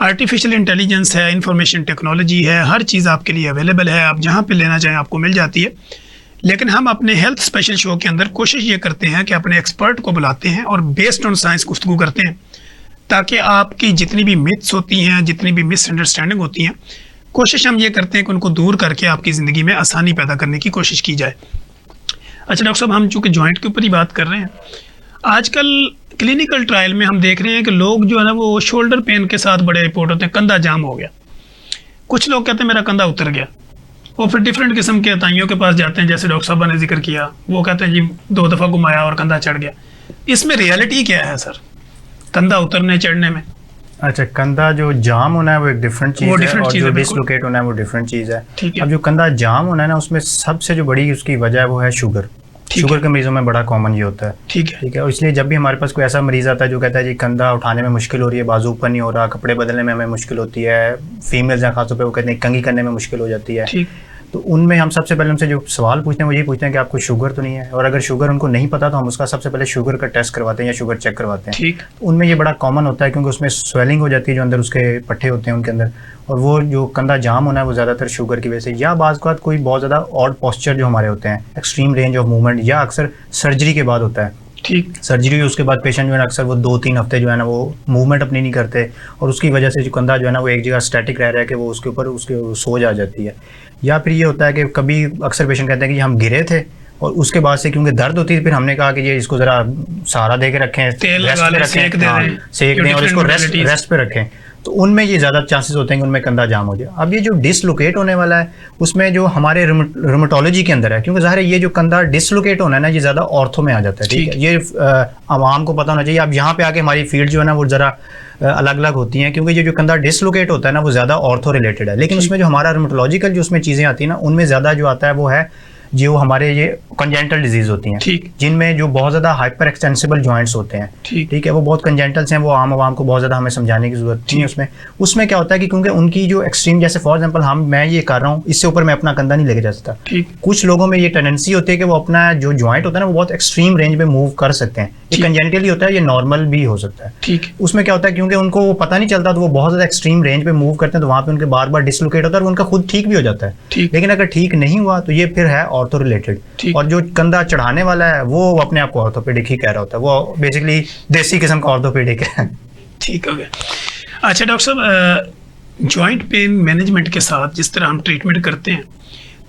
आर्टिफिशियल इंटेलिजेंस है, इंफॉर्मेशन टेक्नोलॉजी है, हर चीज़ आपके लिए अवेलेबल है, आप जहाँ पे लेना चाहें आपको मिल जाती है। लेकिन हम अपने हेल्थ स्पेशल शो के अंदर कोशिश ये करते हैं कि अपने एक्सपर्ट को बुलाते हैं और बेस्ड ऑन साइंस गुफ्तगू करते हैं, ताकि आपकी जितनी भी मिथ्स होती हैं, जितनी भी मिसअंडरस्टैंडिंग होती हैं, कोशिश हम ये करते हैं कि उनको दूर करके आपकी ज़िंदगी में आसानी पैदा करने की कोशिश की जाए। अच्छा डॉक्टर साहब, हम चूँकि जॉइंट के ऊपर ही बात कर रहे हैं, आजकल क्लिनिकल ट्रायल में हम देख रहे हैं कि लोग जो है ना वो शोल्डर पेन के साथ बड़े रिपोर्ट होते हैं, कंधा जाम हो गया, कुछ लोग कहते हैं मेरा कंधा उतर गया, और फिर डिफरेंट किस्म के अताइयों के पास जाते हैं, जैसे डॉक्टर साहब ने जिक्र किया, वो कहते हैं जी 2 दफ़ा घुमाया और कंधा चढ़ गया। इसमें रियलिटी क्या है सर, कंधा उतरने चढ़ने में? अच्छा, कंधा जो जाम होना है वो एक डिफरेंट चीज़ है, और जो डिसलोकेट होना है वो डिफरेंट चीज़ है। अब जो कंधा जाम होना है ना, उसमें सबसे जो बड़ी उसकी वजह है वो है शुगर। शुगर के मरीजों में बड़ा कॉमन ये होता है। ठीक है। ठीक है, और इसलिए जब भी हमारे पास कोई ऐसा मरीज आता है जो कहता है जी कंधा उठाने में मुश्किल हो रही है, बाजू ऊपर नहीं हो रहा, कपड़े बदलने में हमें मुश्किल होती है, फीमेल्स हैं खासतौर पे वो कहते हैं कंघी करने में मुश्किल हो जाती है, ठीक। तो उनमें हम सबसे पहले उनसे जो सवाल पूछते हैं वो यही पूछते हैं कि आपको शुगर तो नहीं है, और अगर शुगर उनको नहीं पता तो हम उसका सबसे पहले शुगर का टेस्ट करवाते हैं या शुगर चेक करवाते हैं। ठीक। उनमें ये बड़ा कॉमन होता है क्योंकि उसमें स्वेलिंग हो जाती है जो अंदर उसके पट्टे होते हैं उनके अंदर, और वो जो कंधा जाम होना है वो ज़्यादातर शुगर की वजह से, या बाज़ के बाद कोई बहुत ज़्यादा ऑड पोस्चर जो हमारे होते हैं, एक्सट्रीम रेंज ऑफ मूवमेंट, या अक्सर सर्जरी के बाद होता है। ठीक। सर्जरी उसके बाद पेशेंट जो है ना अक्सर वो 2-3 हफ्ते जो है ना वो मूवमेंट अपनी नहीं करते, और उसकी वजह से जो कंधा जो है ना वो एक जगह स्टैटिक रह रहा है कि वो उसके ऊपर उसके सोज आ जाती है। या फिर ये होता है कि कभी अक्सर पेशेंट कहते हैं कि हम गिरे थे और उसके बाद से क्योंकि दर्द होती है फिर हमने कहा कि ये इसको ज़रा सहारा दे के रखें, तेल रेस्ट लगा पे लें, रखें, सेक दें, हाँ, सेक दें और इसको रेस्ट पे रखें, तो उनमें ये ज़्यादा चांसेस होते हैं कि उनमें कंधा जाम हो जाए। अब ये जो डिसलोकेट होने वाला है उसमें जो हमारे रोमेटोलॉजी के अंदर है, क्योंकि ज़ाहिर है ये जो कंधा डिसलोकेट होना है ना ये ज़्यादा ऑर्थो में आ जाता है। ठीक है, ये आवाम को पता होना चाहिए। अब यहाँ पे आके हमारी फील्ड जो है ना वो ज़रा अलग अलग होती हैं, क्योंकि ये जो कंधा डिसलोकेट होता है ना वो ज़्यादा ऑर्थो रिलेटेड है, लेकिन उसमें जो हमारा रोमेटोलॉजिकल जो उसमें चीज़ें आती हैं ना उनमें ज़्यादा जो आता है वो है जो हमारे ये कंजेंटल डिजीज होती हैं, ठीक। जिनमें जो बहुत ज़्यादा हाइपर एक्सटेंसिबल जॉइंट्स होते हैं। ठीक है, वो बहुत कंजेंटल्स हैं, वो आम आवाम को बहुत ज़्यादा हमें समझाने की जरूरत नहीं है। उसमें क्या होता है कि क्योंकि उनकी जो एक्सट्रीम, जैसे फॉर एग्जांपल मैं ये कर रहा हूँ, इससे ऊपर मैं अपना कंधा नहीं लेके जा सकता। ठीक। कुछ लोगों में ये टेंडेंसी होती है कि वो अपना जो जॉइंट होता है ना वो बहुत एक्सट्रीम रेंज में मूव कर सकते हैं। ये कंजेंटली होता है, ये नॉर्मल भी हो सकता है। ठीक। उसमें क्या होता है क्योंकि उनको वो पता नहीं चलता तो वो बहुत ज़्यादा एक्सट्रीम रेंज पे मूव करते हैं, तो वहाँ पे उनके बार बार डिसलोकेट होता है और उनका खुद ठीक भी हो जाता है। ठीक। लेकिन अगर ठीक नहीं हुआ तो ये फिर है ऑर्थो रिलेटेड, और जो कंधा चढ़ाने वाला है वो अपने आप को ऑर्थोपेडिक ही कह रहा होता है, वो बेसिकली देसी किस्म का ऑर्थोपेडिक है। ठीक हो गया। अच्छा डॉक्टर साहब, जॉइंट पेन मैनेजमेंट के साथ जिस तरह हम ट्रीटमेंट करते हैं,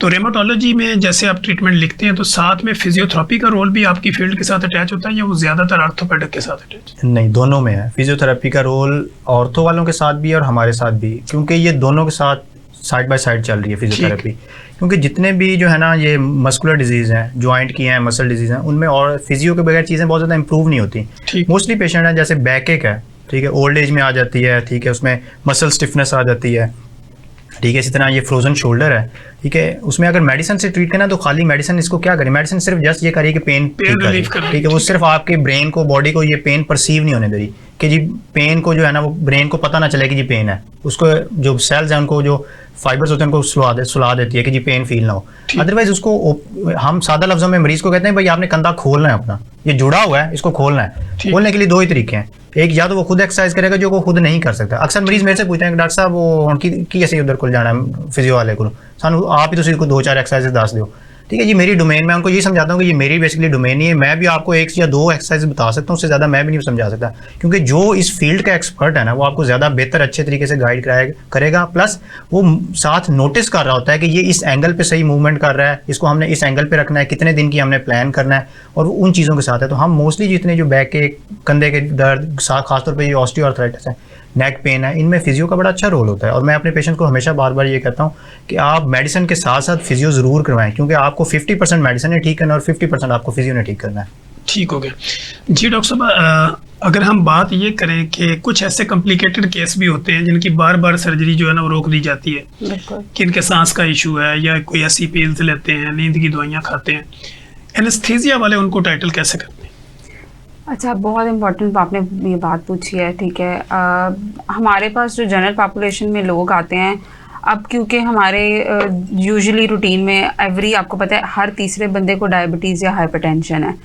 तो रेमाटोलॉजी में जैसे आप ट्रीटमेंट लिखते हैं तो साथ में फिजियोथेरेपी का रोल भी आपकी फील्ड के साथ अटैच होता है, या वो ज़्यादातर ऑर्थोपेडिक के साथ अटैच? नहीं, दोनों में है। फिजियोथेरेपी का रोल ऑर्थो वालों के साथ भी और हमारे साथ भी, क्योंकि ये दोनों के साथ साइड बाय साइड चल रही है फिजियोथेरेपी। क्योंकि जितने भी जो है ना ये मस्कुलर डिजीज़ हैं, जॉइंट की हैं, मसल डिजीज़ हैं, उनमें और फिजियो के बगैर चीज़ें बहुत ज़्यादा इंप्रूव नहीं होती। मोस्टली पेशेंट है जैसे बैक एक है, ठीक है, ओल्ड एज में आ जाती है, ठीक है, उसमें मसल स्टिफनेस आ जाती है, ठीक है, इसी तरह ये फ्रोजन शोल्डर है, ठीक है, उसमें अगर मेडिसिन से ट्रीट करना तो खाली मेडिसिन इसको क्या करे, मेडिसिन सिर्फ जस्ट ये करिए कि पेन रिलीफ करे, ठीक है, वो सिर्फ आपके ब्रेन को, बॉडी को ये पेन परसीव नहीं होने दे रही कि जी पेन को जो है ना वो ब्रेन को पता ना चले कि जी पेन है, उसको जो सेल्स हैं उनको जो फाइबर्स होते हैं उनको सुला देती है कि जी पेन फील ना हो। अदरवाइज उसको हम सादा लफ्जों में मरीज को कहते हैं भाई आपने कंधा खोलना है, अपना ये जुड़ा हुआ है इसको खोलना है। खोलने के लिए दो ही तरीके हैं, एक या तो वो खुद एक्सरसाइज करेगा जो वो खुद नहीं कर सकता। अक्सर मरीज मेरे से पूछते हैं कि डॉक्टर साहब वो उनकी ऐसे उधर खुल जाना है फिजियो वाले को, सानू आप ही तो 2-4 एक्सरसाइज दस दो, ठीक है जी, मेरी डोमेन में उनको ये समझाता हूँ कि ये मेरी बेसिकली डोमेन ही है, मैं भी आपको 1 या 2 एक्सरसाइज बता सकता हूँ, उससे ज़्यादा मैं भी नहीं समझा सकता, क्योंकि जो इस फील्ड का एक्सपर्ट है ना वो आपको ज़्यादा बेहतर अच्छे तरीके से गाइड करेगा, प्लस वो साथ नोटिस कर रहा होता है कि ये इस एंगल पे सही मूवमेंट कर रहा है, इसको हमने इस एंगल पे रखना है, कितने दिन की हमने प्लान करना है, और उन चीज़ों के साथ है। तो हम मोस्टली जितने जो बैक के कंधे के दर्द, खासतौर पर ये ऑस्टियोआर्थराइटिस है, नेक पेन है, इनमें फिजियो का बड़ा अच्छा रोल होता है। और मैं अपने पेशेंट को हमेशा बार बार ये कहता हूँ कि आप मेडिसिन के साथ साथ फिजियो ज़रूर करवाएं, क्योंकि आपको 50% मेडिसिन ने ठीक करना है और 50% आपको फिजियो ने ठीक करना है। ठीक हो गया जी। डॉक्टर साहब, अगर हम बात ये करें कि कुछ ऐसे कॉम्प्लिकेटेड केस भी होते हैं जिनकी बार बार सर्जरी जो है ना वो रोक दी जाती है, कि इनके सांस का इशू है या कोई ऐसी पिल्स लेते हैं, नींद की दवाइयाँ खाते हैं, एनेस्थीसिया वाले उनको टाइटल कैसे करते हैं? अच्छा, बहुत इम्पोर्टेंट आपने ये बात पूछी है, ठीक है। हमारे पास जो जनरल पॉपुलेशन में लोग आते हैं, अब क्योंकि हमारे यूजुअली रूटीन में आपको पता है हर तीसरे बंदे को डायबिटीज़ या हाइपरटेंशन है,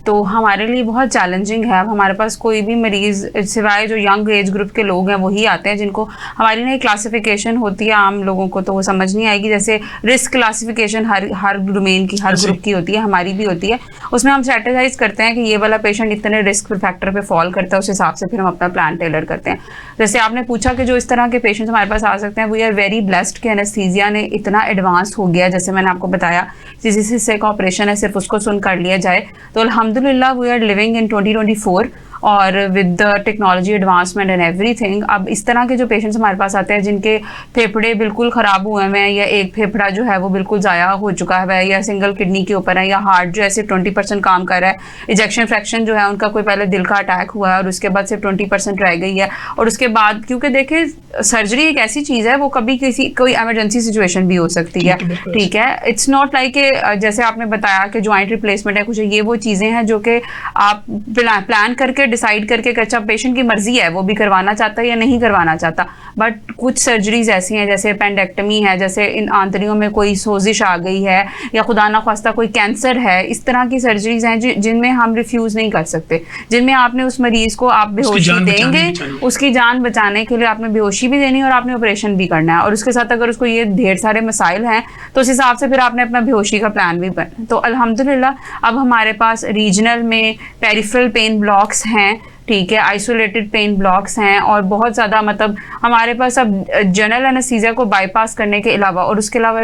तो हमारे लिए बहुत चैलेंजिंग है। अब हमारे पास कोई भी मरीज़ सिवाय जो यंग एज ग्रुप के लोग हैं वही आते हैं जिनको हमारी ना क्लासिफिकेशन होती है, आम लोगों को तो वो समझ नहीं आएगी, जैसे रिस्क क्लासिफिकेशन हर डोमेन की, हर ग्रुप की होती है, हमारी भी होती है। उसमें हम स्ट्रेटेजाइज करते हैं कि ये वाला पेशेंट इतने रिस्क फैक्टर पे फॉल करता है, उस हिसाब से फिर हम अपना प्लान टेलर करते हैं। जैसे आपने पूछा कि जो इस तरह के पेशेंट्स हमारे पास आ सकते हैं, वी आर वेरी ब्लेस्ड कि एनेस्थीसिया ने इतना एडवांस हो गया, जैसे मैंने आपको बताया जिस हिस्से का ऑपरेशन है सिर्फ उसको सुन कर लिया जाए, तो अल्हम्दुलिल्लाह वी आर लिविंग इन 2024 और with the technology advancement and everything, अब इस तरह के जो पेशेंट्स हमारे पास आते हैं जिनके फेफड़े बिल्कुल ख़राब हुए हैं या एक फेफड़ा जो है वो बिल्कुल ज़ाया हो चुका है या सिंगल किडनी के ऊपर है या हार्ट जो है सिर्फ 20% काम कर रहा है, इजेक्शन फ्रैक्शन जो है उनका कोई पहले दिल का अटैक हुआ है और उसके बाद सिर्फ 20% रह गई है, और उसके बाद क्योंकि देखें सर्जरी एक ऐसी चीज़ है वो कभी कोई एमरजेंसी सिचुएशन भी हो सकती है, ठीक है। इट्स नॉट लाइक जैसे आपने बताया कि ज्वाइंट रिप्लेसमेंट है कुछ, ये वो चीज़ें हैं जो कि आप प्लान करके डिसाइड करके अच्छा पेशेंट की मर्जी है वो भी करवाना चाहता है या नहीं करवाना चाहता, बट कुछ सर्जरीज ऐसी हैं जैसे पेंडेक्टमी है, जैसे इन आंतड़ियों में कोई सोजिश आ गई है या खुदा ना ख्वास्ता कोई कैंसर है, इस तरह की सर्जरीज हैं जिनमें हम रिफ्यूज़ नहीं कर सकते, जिनमें आपने उस मरीज़ को आप बेहोशी देंगे, उसकी जान बचाने के लिए आपने बेहोशी भी देनी और आपने ऑपरेशन भी करना है, और उसके साथ अगर उसको ये ढेर सारे मसाइल हैं तो उस हिसाब से फिर आपने अपना बेहोशी का प्लान भी बना। तो अल्हम्दुलिल्लाह अब हमारे पास रीजनल में पेरिफेरल पेन ब्लॉक्स हैं, ठीक है, आइसोलेटेड पेन ब्लॉक्स हैं, और बहुत ज़्यादा मतलब हमारे पास अब जनरल एनेस्थीसिया को बाईपास करने के अलावा और उसके अलावा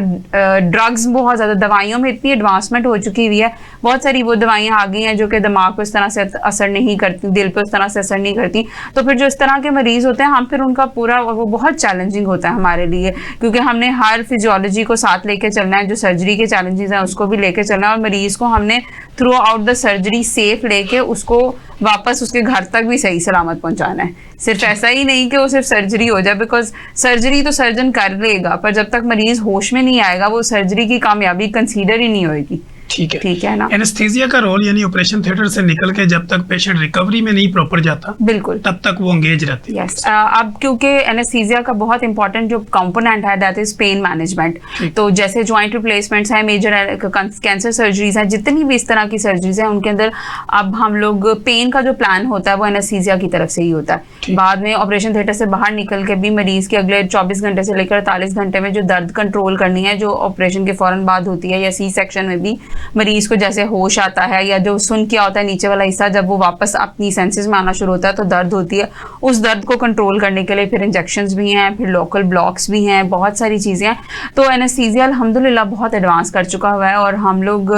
ड्रग्स, बहुत ज़्यादा दवाइयों में इतनी एडवांसमेंट हो चुकी हुई है, बहुत सारी वो दवाइयाँ आ गई हैं जो कि दिमाग पर इस तरह से असर नहीं करती, दिल पर उस तरह से असर नहीं करती, तो फिर जो इस तरह के मरीज़ होते हैं हम फिर उनका पूरा वो बहुत चैलेंजिंग होता है हमारे लिए, क्योंकि हमने हर फिजियोलॉजी को साथ लेके चलना है, जो सर्जरी के चैलेंजेस हैं उसको भी लेके चलना है, और मरीज़ को हमने through out the surgery safe लेके उसको वापस उसके घर तक भी सही सलामत पहुंचाना है। सिर्फ ऐसा ही नहीं कि वो सिर्फ सर्जरी हो जाए, बिकॉज सर्जरी तो सर्जन कर लेगा पर जब तक मरीज होश में नहीं आएगा वो सर्जरी की कामयाबी कंसीडर ही नहीं होगी। ठीक है ना। एनेस्थीसिया का रोल यानी ऑपरेशन थिएटर से निकल के जब तक पेशेंट रिकवरी में नहीं प्रॉपर जाता, बिल्कुल, तब तक वो एंगेज रहती है। यस, अब क्योंकि एनेस्थीसिया का बहुत इंपॉर्टेंट जो कंपोनेंट है दैट इज पेन मैनेजमेंट, तो जैसे जॉइंट रिप्लेसमेंट्स है, मेजर कैंसर सर्जरीज है, जितनी भी इस तरह की सर्जरीज है उनके अंदर अब हम लोग पेन का जो प्लान होता है वो एनेस्थीसिया की तरफ से ही होता है। बाद में ऑपरेशन थिएटर से बाहर निकल के भी मरीज के अगले 24 घंटे से लेकर 48 घंटे में जो दर्द कंट्रोल करनी है जो ऑपरेशन के फौरन बाद होती है, या सी सेक्शन में भी मरीज को जैसे होश आता है या जो सुन किया होता है नीचे वाला हिस्सा, जब वो वापस अपनी सेंसेस में आना शुरू होता है तो दर्द होती है, उस दर्द को कंट्रोल करने के लिए फिर इंजेक्शंस भी हैं, फिर लोकल ब्लॉक्स भी हैं, बहुत सारी चीज़ें हैं। तो एनेस्थीसिया अल्हम्दुलिल्लाह बहुत एडवांस कर चुका हुआ है और हम लोग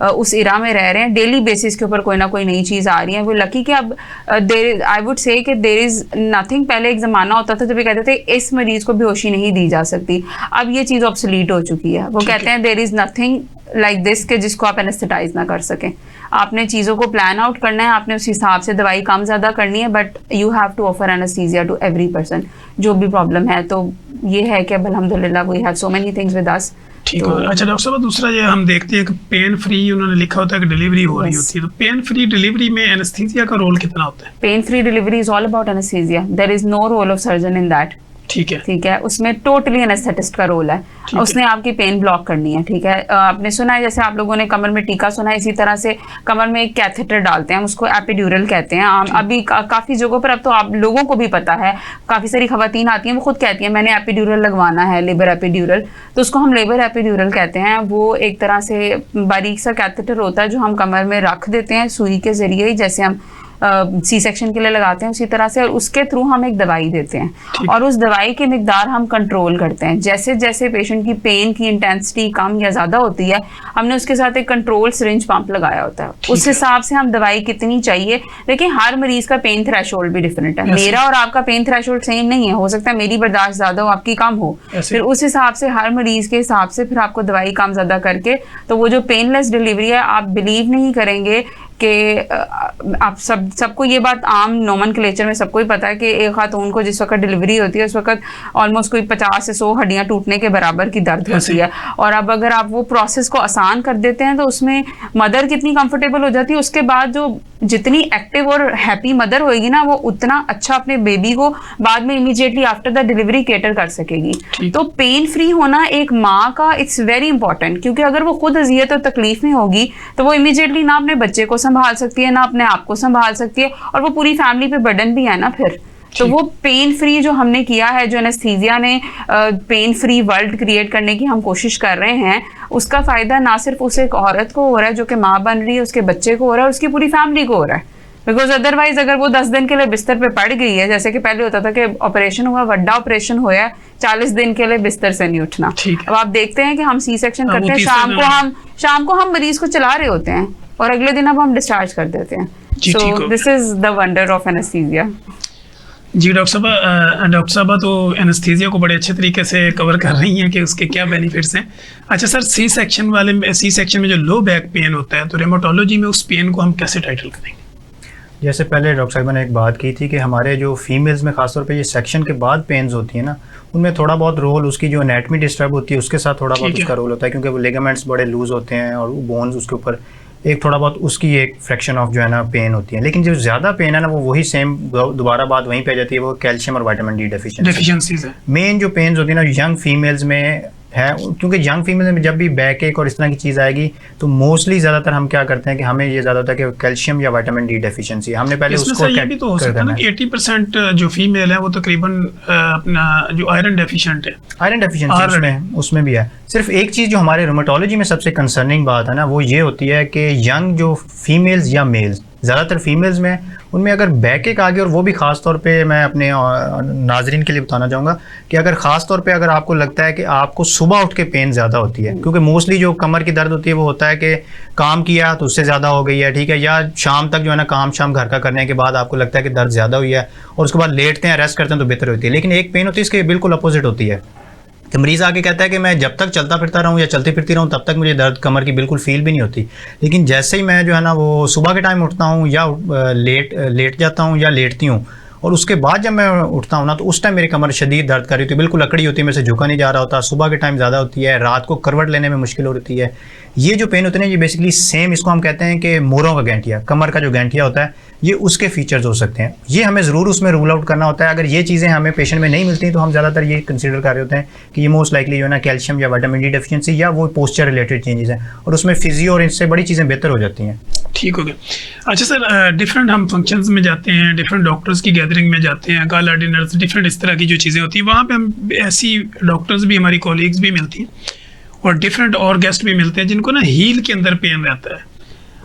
उस इरा में रह रहे हैं, डेली बेसिस के ऊपर कोई ना कोई नई चीज़ आ रही है। वो लकी कि अब आई वुड से कि देयर इज़ नथिंग, पहले एक ज़माना होता था जब ये कहते थे इस मरीज़ को बेहोशी नहीं दी जा सकती, अब ये चीज़ ऑब्सोलीट हो चुकी है। वो कहते हैं there is nothing like this के जिसको आप एनेस्थेटाइज ना कर सकें। आपने चीज़ों को प्लान आउट करना है, आपने उस हिसाब से दवाई कम ज़्यादा करनी है, but you have to offer anaesthesia to every person जो भी प्रॉब्लम है। तो ये है कि अब अल्हम्दुलिल्लाह we have so many things with us. ठीक है। अच्छा डॉक्टर साहब, दूसरा ये हम देखते हैं कि पेन फ्री उन्होंने लिखा होता है कि डिलीवरी हो रही होती है, तो पेन फ्री डिलीवरी में एनेस्थीसिया का रोल कितना होता है? Pain free delivery is all about anaesthesia, there is no role of surgeon in that. ठीक है, उसमें टोटली एनेस्थेटिस्ट का रोल है, उसने आपकी पेन ब्लॉक करनी है। ठीक है, आपने सुना है जैसे आप लोगों ने कमर में टीका सुना है, इसी तरह से कमर में एक कैथेटर डालते हैं, उसको एपिड्यूरल कहते हैं। अभी काफ़ी जगहों पर अब तो आप लोगों को भी पता है, काफ़ी सारी खवातीन आती हैं वो खुद कहती हैं मैंने एपिड्यूरल लगवाना है, लेबर एपिड्यूरल, तो उसको हम लेबर एपिड्यूरल कहते हैं। वो एक तरह से बारीक सा कैथेटर होता है जो हम कमर में रख देते हैं सुई के जरिए ही, जैसे हम सी सेक्शन के लिए लगाते हैं उसी तरह से, और उसके थ्रू हम एक दवाई देते हैं और उस दवाई की मिकदार हम कंट्रोल करते हैं। जैसे जैसे पेशेंट की पेन की इंटेंसिटी कम या ज़्यादा होती है, हमने उसके साथ एक कंट्रोल सिरिंज पंप लगाया होता है, उस हिसाब से हम दवाई कितनी चाहिए। लेकिन हर मरीज का पेन थ्रेशोल्ड भी डिफरेंट है, मेरा और आपका पेन थ्रेशोल्ड सेम नहीं है, हो सकता है मेरी बर्दाश्त ज़्यादा हो आपकी कम हो, फिर उस हिसाब से हर मरीज के हिसाब से फिर आपको दवाई कम ज़्यादा करके, तो वो जो पेनलेस डिलीवरी है आप बिलीव नहीं करेंगे कि आप सबको ये बात आम नोमेनक्लेचर में सबको ही पता है कि एक खातून को जिस वक्त डिलीवरी होती है उस वक्त ऑलमोस्ट कोई 50 से 100 हड्डियां टूटने के बराबर की दर्द होती है, और अब अगर आप वो प्रोसेस को आसान कर देते हैं तो उसमें मदर कितनी कंफर्टेबल हो जाती है, उसके बाद जो जितनी एक्टिव और हैप्पी मदर होएगी ना वो उतना अच्छा अपने बेबी को बाद में immediately after the delivery cater कर सकेगी। तो पेन फ्री होना एक माँ का इट्स वेरी इंपॉर्टेंट, क्योंकि अगर वो खुद अजियत और तकलीफ में होगी तो वो इमीडिएटली ना अपने बच्चे को संभाल सकती है ना अपने आप को संभाल सकती है, और वो पूरी फैमिली पे बर्डन भी है ना फिर। तो वो पेन फ्री जो हमने किया है, जो एनेस्थीसिया ने पेन फ्री वर्ल्ड क्रिएट करने की हम कोशिश कर रहे हैं, उसका फ़ायदा ना सिर्फ उस एक औरत को हो रहा है जो कि माँ बन रही है, उसके बच्चे को हो रहा है, उसकी पूरी फैमिली को हो रहा है। बिकॉज अदरवाइज अगर वो 10 दिन के लिए बिस्तर पे पड़ गई है, जैसे कि पहले होता था कि ऑपरेशन हुआ, बड़ा ऑपरेशन होया, 40 दिन के लिए बिस्तर से नहीं उठना। अब आप देखते हैं कि हम सी सेक्शन करते हैं, शाम को हम मरीज को चला रहे होते हैं और अगले दिन अब हम डिस्चार्ज कर देते हैं. जी, ठीक सो हो this is the wonder of anaesthesia. जी डॉक्टर साहबा तो एनेस्थीसिया को बड़े अच्छे तरीके से कवर कर रही हैं कि उसके क्या बेनिफिट्स हैं. अच्छा सर, सी सेक्शन में जो लो बैक पेन होता है, तो रेमाटोलॉजी में उस पेन को हम कैसे टाइटल करेंगे? जैसे पहले डॉक्टर साहिबा ने एक बात की थी कि हमारे जो फीमेल्स में खासतौर पे ये सेक्शन के बाद पेन्स होती है ना, उनमें थोड़ा बहुत रोल उसकी जो एनाटमी डिस्टर्ब होती है उसके साथ थोड़ा बहुत उसका रोल होता है, क्योंकि वो लिगामेंट्स बड़े लूज होते हैं और बोन्स उसके ऊपर एक थोड़ा बहुत उसकी एक फ्रैक्शन ऑफ जो है ना पेन होती है. लेकिन जो ज़्यादा पेन है ना वो वही सेम दोबारा बात वहीं पे आ जाती है, वो कैल्शियम और विटामिन डी डेफिशिएंसीज है. मेन जो पेन्स होती है ना यंग फीमेल्स में है, क्योंकि यंग फीमेल में जब भी बैक एक और इस तरह की चीज़ आएगी तो मोस्टली ज़्यादातर हम क्या करते हैं कि हमें ये ज़्यादा होता है कि कैल्शियम या विटामिन डी डेफिशिएंसी. हमने पहले इसमें उसको सर ये भी तो हो सकता है ना कि 80% जो फीमेल है वो तकरीबन अपना जो आयरन डेफिशिएंट है. आयरन डेफिशिएंसी उसमें भी है. सिर्फ एक चीज़ जो हमारे रोमेटोलॉजी में सबसे कंसर्निंग बात है ना वो ये होती है कि यंग जो फीमेल्स या मेल्स, ज़्यादातर फीमेल्स में उनमें अगर बैक एक आ गई, और वो भी ख़ास तौर पे मैं अपने नाजरीन के लिए बताना चाहूँगा कि अगर ख़ास तौर पे अगर आपको लगता है कि आपको सुबह उठ के पेन ज़्यादा होती है, क्योंकि मोस्टली जो कमर की दर्द होती है वो होता है कि काम किया तो उससे ज़्यादा हो गई है, ठीक है, या शाम तक जो है ना काम शाम घर का करने के बाद आपको लगता है कि दर्द ज़्यादा हुई है और उसके बाद लेटते हैं रेस्ट करते हैं तो बेहतर होती है. लेकिन एक पेन होती है इसके बिल्कुल अपोजिट होती है कि मरीज़ आके कहता है कि मैं जब तक चलता फिरता रहूँ या चलती फिरती रहूँ तब तक मुझे दर्द कमर की बिल्कुल फील भी नहीं होती, लेकिन जैसे ही मैं जो है ना वो सुबह के टाइम उठता हूँ या लेट जाता हूँ या लेटती हूँ और उसके बाद जब मैं उठता हूँ ना तो उस टाइम मेरी कमर शदीद दर्द कर रही होती है, बिल्कुल अकड़ी होती है, मेरे से झुका नहीं जा रहा होता. सुबह के टाइम ज़्यादा होती है, रात को करवट लेने में मुश्किल होती है. ये जो पेन होते हैं ना ये बेसिकली सेम, इसको हम कहते हैं कि मोरों का गैंठिया, कमर का जो गैंठिया होता है ये उसके फीचर्स हो सकते हैं. ये हमें ज़रूर उसमें रूल आउट करना होता है. अगर ये चीज़ें हमें पेशेंट में नहीं मिलती तो हम ज़्यादातर ये कंसिडर कर रहे होते हैं कि ये मोस्ट लाइकली जो है ना कैल्शियम या विटामिन डी डेफिशिएंसी या वो पोस्चर रिलेटेड चेंजेस हैं, और उसमें फिजियो और इससे बड़ी चीज़ें बेहतर हो जाती हैं. ठीक हो गया. अच्छा सर, डिफरेंट हम फंक्शंस में जाते हैं, डिफरेंट डॉक्टर्स की गैदरिंग में जाते हैं, गाला डिनर्स, डिफरेंट इस तरह की जो चीज़ें होती हैं, वहाँ पे हम ऐसी डॉक्टर्स भी, हमारी कॉलीग्स भी मिलती हैं और डिफरेंट और गेस्ट भी मिलते हैं जिनको ना हील के अंदर पेन रहता है.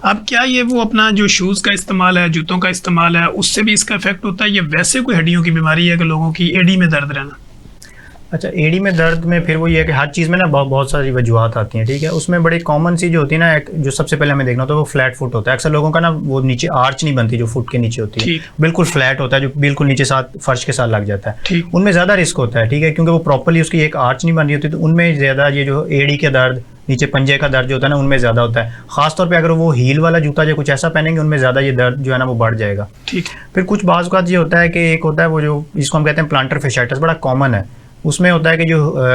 अब क्या ये वो अपना जो शूज़ का इस्तेमाल है, जूतों का इस्तेमाल है, उससे भी इसका इफेक्ट होता है, या वैसे कोई हड्डियों की बीमारी है कि लोगों की एडी में दर्द रहना? अच्छा, एडी में दर्द में फिर वो ये है कि हर चीज़ में ना बहुत सारी वजूहत आती हैं, ठीक है. उसमें बड़ी कॉमन सी जो होती है ना, जो सबसे पहले हमें देखना होता है वो फ्लैट फुट होता है. अक्सर लोगों का ना वो नीचे आर्च नहीं बनती जो फुट के नीचे होती है, बिल्कुल फ्लैट होता है जो बिल्कुल नीचे साथ फर्श के साथ लग जाता है. उनमें ज़्यादा रिस्क होता है, ठीक है, क्योंकि वो प्रॉपरली उसकी एक आर्च नहीं बन रही होती, तो उनमें ज़्यादा ये जो एडी के दर्द, नीचे पंजे का दर्द जो होता है ना उनमें ज़्यादा होता है. खासतौर पे अगर वो हील वाला जूता या कुछ ऐसा पहनेंगे उनमें ज़्यादा ये दर्द जो है ना वो बढ़ जाएगा. ठीक. फिर कुछ बाज़ औक़ात ये होता है कि एक होता है वो जो जिसको हम कहते हैं प्लांटर फेशाइटिस, बड़ा कॉमन है. उसमें होता है कि जो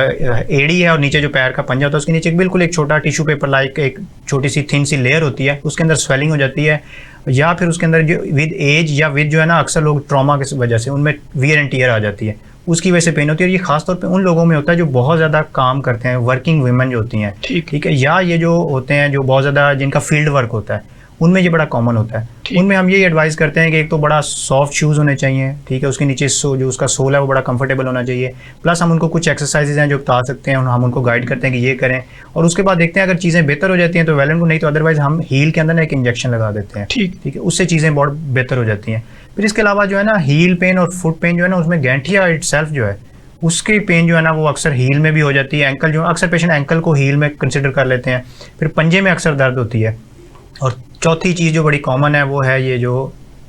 एडी है और नीचे जो पैर का पंजा होता है उसके नीचे बिल्कुल एक छोटा टिश्यू पेपर लाइक एक छोटी सी थिन सी लेयर होती है, उसके अंदर स्वेलिंग हो जाती है, या फिर उसके अंदर जो विद एज या विद जो है ना अक्सर लोग ट्रॉमा की वजह से उनमें वियर एंड टियर आ जाती है, उसकी वजह से पेन होती है. और ये खासतौर पे उन लोगों में होता है जो बहुत ज़्यादा काम करते हैं, वर्किंग वुमेन जो होती हैं, ठीक है, या ये जो होते हैं जो बहुत ज़्यादा जिनका फील्ड वर्क होता है, उनमें ये बड़ा कॉमन होता है. उनमें हम ये एडवाइस करते हैं कि एक तो बड़ा सॉफ्ट शूज़ होने चाहिए, ठीक है, उसके नीचे जो उसका सोल है वो बड़ा कंफर्टेबल होना चाहिए. प्लस हम उनको कुछ एक्सरसाइजेज हैं जो बता सकते हैं, हम उनको गाइड करते हैं कि ये करें, और उसके बाद देखते हैं अगर चीज़ें बेहतर हो जाती हैं तो वेल एंड गुड, नहीं तो अदरवाइज हम हील के अंदर ना एक इंजेक्शन लगा देते हैं. ठीक है, उससे चीज़ें बहुत बेहतर हो जाती हैं. फिर इसके अलावा जो है ना हील पेन और फुट पेन जो है ना उसमें गैंठिया इटसेल्फ जो है उसकी पेन जो है ना वो अक्सर हील में भी हो जाती है. एंकल जो अक्सर पेशेंट एंकल को हील में कंसिडर कर लेते हैं. फिर पंजे में अक्सर दर्द होती है. और चौथी चीज़ जो बड़ी कॉमन है वो है ये जो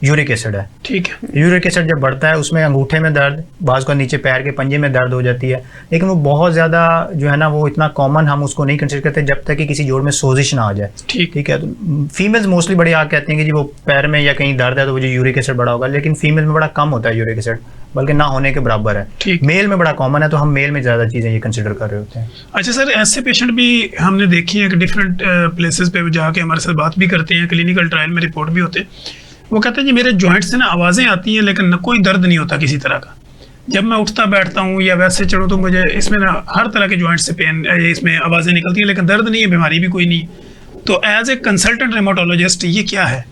यूरिक एसिड है. ठीक है, यूरिक एसिड जब बढ़ता है उसमें अंगूठे में दर्द, बाज़ को नीचे पैर के पंजे में दर्द हो जाती है, लेकिन वो बहुत ज़्यादा जो है ना वो इतना कॉमन हम उसको नहीं कंसिडर करते जब तक कि किसी जोड़ में सोजिश ना आ जाए. ठीक है, तो फीमेल्स मोस्टली बड़ी आग कहती हैं कि जी वो पैर में या कहीं दर्द है तो वो जो यूरिक एसिड बढ़ा होगा, लेकिन फीमेल में बड़ा कम होता है यूरिक एसिड, बल्कि ना होने के बराबर है. मेल में बड़ा कॉमन है, तो हम मेल में ज़्यादा चीज़ें ये कंसिडर कर रहे होते हैं. अच्छा सर, ऐसे पेशेंट भी हमने देखी हैं कि डिफरेंट प्लेसेस पे जाके हमारे साथ बात भी करते हैं, क्लिनिकल ट्रायल में रिपोर्ट भी होते हैं. वो कहते हैं जी मेरे जॉइंट से ना आवाज़ें आती हैं लेकिन न कोई दर्द नहीं होता किसी तरह का. जब मैं उठता बैठता हूँ या वैसे चढ़ूँ तो मुझे इसमें ना हर तरह के जॉइंट से पेन, इसमें आवाज़ें निकलती हैं लेकिन दर्द नहीं है, बीमारी भी कोई नहीं. तो एज ए कंसल्टेंट रेमाटोलॉजिस्ट ये क्या है?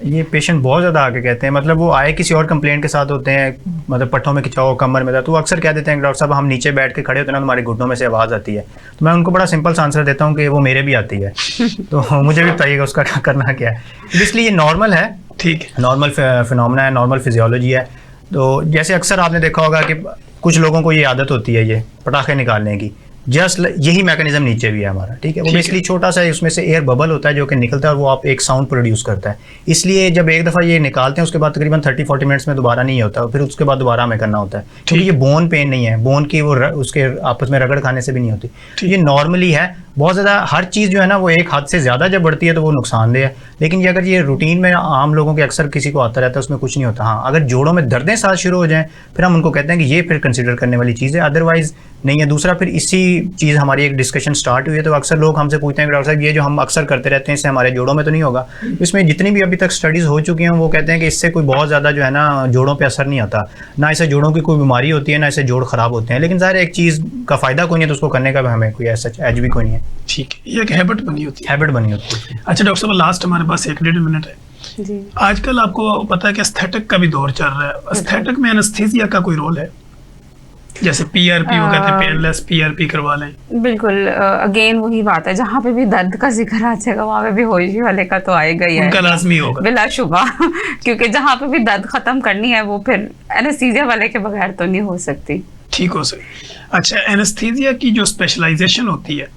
ये पेशेंट बहुत ज़्यादा आगे कहते हैं, मतलब वो आए किसी और कंप्लेंट के साथ होते हैं, मतलब पट्टों में खिंचाव, कमर में दर्द, तो वो अक्सर कह देते हैं डॉक्टर साहब हम नीचे बैठ के खड़े होते हैं ना तो हमारे घुटनों में से आवाज़ आती है. तो मैं उनको बड़ा सिंपल सा आंसर देता हूँ कि वो मेरे भी आती है. तो मुझे भी बताइएगा उसका करना क्या है. इसलिए ये नॉर्मल है, ठीक, नॉर्मल फिनोमेना है, नॉर्मल फिजियोलॉजी है. तो जैसे अक्सर आपने देखा होगा कि कुछ लोगों को ये आदत होती है ये पटाखे निकालने की, जस्ट यही मैकेनिज्म नीचे भी है हमारा, ठीक है। वो ठीक है। बेसिकली छोटा सा उसमें से एयर बबल होता है जो कि निकलता है और वो आप एक साउंड प्रोड्यूस करता है। इसलिए जब एक दफ़ा ये निकालते हैं उसके बाद तकरीबन 30-40 मिनट्स में दोबारा नहीं होता, फिर उसके बाद दोबारा हमें करना होता है, क्योंकि ये बोन पेन नहीं है, बोन की वो उसके आपस में रगड़ खाने से भी नहीं होती। ये नॉर्मली है। बहुत ज़्यादा हर चीज़ जो है ना वो एक हद से ज़्यादा जब बढ़ती है तो वो नुकसानदेह है, लेकिन ये अगर ये रूटीन में आम लोगों के अक्सर किसी को आता रहता है उसमें कुछ नहीं होता। हाँ, अगर जोड़ों में दर्दें साथ शुरू हो जाएं फिर हम उनको कहते हैं कि ये फिर कंसिडर करने वाली चीज़ है, अदरवाइज नहीं है। दूसरा, फिर इसी चीज़ हमारी एक डिस्कशन स्टार्ट हुई है तो अक्सर लोग हमसे पूछते हैं कि डॉक्टर साहब ये जो हम अक्सर करते रहते हैं इससे हमारे जोड़ों में तो नहीं होगा। इसमें जितनी भी अभी तक स्टडीज़ हो चुकी हैं वो कहते हैं कि इससे कोई बहुत ज़्यादा जो है ना जोड़ों पे असर नहीं आता, ना इससे जोड़ों की कोई बीमारी होती है, ना इससे जोड़ ख़राब होते हैं। लेकिन ज़ाहिर एक चीज़ का फ़ायदा कोई नहीं है तो उसको करने का भी हमें कोई ऐसा एज भी कोई नहीं है। ठीक है, ये एक हैबिट बनी होती है। हैबिट बनी होती है। अच्छा डॉक्टर साहब, लास्ट हमारे पास 1-1.5 मिनट है। जी। आजकल आपको पता है कि एस्थेटिक का भी दौर चल रहा है। एस्थेटिक में एनेस्थीसिया का कोई रोल है? जैसे पीआरपी वो कहते हैं पेनलेस पीआरपी करवा लें। बिल्कुल, अगेन वही बात है, जहाँ पे भी दर्द का जिक्र आ जाएगा वहाँ पे भी होशी वाले का तो आएगा ही उनका आएगा, लाजमी होगा। बिलाशुबा क्योंकि जहाँ पे भी दर्द खत्म करनी है वो फिर एनेस्थीसिया वाले के बगैर तो नहीं हो सकती। ठीक हो सके। अच्छा, एनेस्थीसिया की जो स्पेशलाइजेशन होती है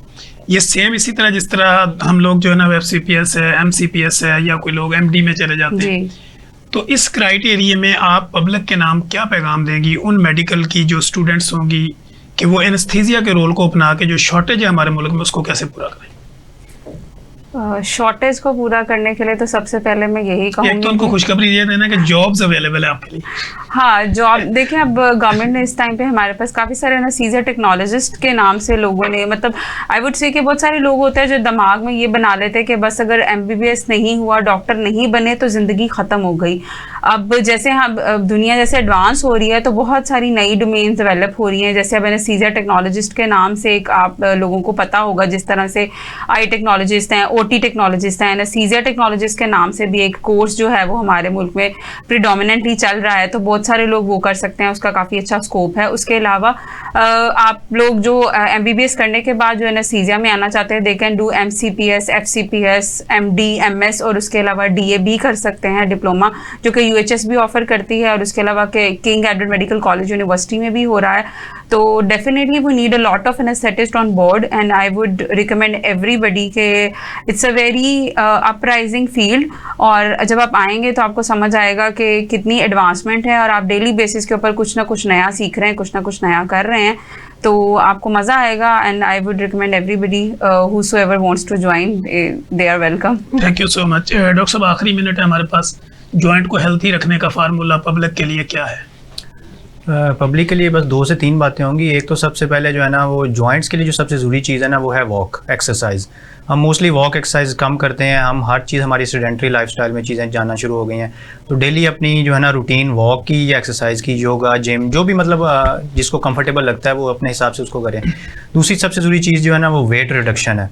ये सेम इसी तरह जिस तरह हम लोग जो है ना FCPS है, MCPS है, या कोई लोग MD में चले जाते हैं, जी। तो इस क्राइटेरिया में आप पब्लिक के नाम क्या पैगाम देंगी उन मेडिकल की जो स्टूडेंट्स होंगी कि वो एनेस्थीसिया के रोल को अपना के जो शॉर्टेज है हमारे मुल्क में उसको कैसे पूरा करें? शॉर्टेज को पूरा करने के लिए तो सबसे पहले मैं यही एक तो कहूँगी उनको खुशखबरी ये देना कि जॉब्स अवेलेबल है आपके लिए। हाँ, जॉब देखिए, अब गवर्नमेंट ने इस टाइम पे हमारे पास काफ़ी सारे एनेस्थीसिया टेक्नोलॉजिस्ट के नाम से लोगों ने, मतलब आई वुड से कि बहुत सारे लोग होते हैं जो दिमाग में ये बना लेते हैं कि बस अगर MBBS नहीं हुआ, डॉक्टर नहीं बने तो ज़िंदगी ख़त्म हो गई। अब जैसे हम दुनिया जैसे एडवांस हो रही है तो बहुत सारी नई डोमेन्स डेवलप हो रही हैं। जैसे अब एनेस्थीसिया टेक्नोलॉजिस्ट के नाम से एक आप लोगों को पता होगा, जिस तरह से आई टेक्नोलॉजिस्ट हैं, OT टेक्नोलॉजिस्ट हैं, एनेस्थीसिया टेक्नोलॉजिस्ट के नाम से भी एक कोर्स जो है वो हमारे मुल्क में प्रीडोमिनेंटली चल रहा है, तो बहुत सारे लोग वो कर सकते हैं, उसका काफ़ी अच्छा स्कोप है। उसके अलावा आप लोग जो MBBS करने के बाद जो एनेस्थीसिया में आना चाहते हैं they can do MCPS, FCPS, MD, MS और उसके अलावा DA कर सकते हैं डिप्लोमा, जो कि UHS भी ऑफर करती है, और उसके अलावा के King Edward medical college university में भी हो रहा है। तो definitely we need a lot of anaesthetist on board and I would recommend everybody के it's a very uprising field, और जब आप आएंगे तो आपको समझ आएगा कि कितनी एडवांसमेंट है और आप डेली बेसिस के ऊपर कुछ ना कुछ नया सीख रहे हैं, कुछ ना कुछ नया कर रहे हैं, तो आपको मज़ा आएगा। And I would recommend everybody whosoever wants to join, they are welcome. Thank you so much. Doctor साहब, आखिरी मिनट है हमारे पास, जॉइंट को हेल्थी रखने का फार्मूला पब्लिक के लिए क्या है? पब्लिक के लिए बस 2 से 3 बातें होंगी। एक तो सबसे पहले जो है ना वो जॉइंट्स के लिए जो सबसे ज़रूरी चीज़ है ना वो है वॉक एक्सरसाइज। हम मोस्टली वॉक एक्सरसाइज कम करते हैं, हम हर चीज़ हमारी सेडेंटरी लाइफस्टाइल में चीज़ें जानना शुरू हो गई हैं, तो डेली अपनी जो है ना रूटीन वॉक की या एक्सरसाइज की, योगा, जिम, जो भी मतलब जिसको कंफर्टेबल लगता है वो अपने हिसाब से उसको करें। दूसरी सबसे ज़रूरी चीज़ जो है ना वो वेट रिडक्शन है।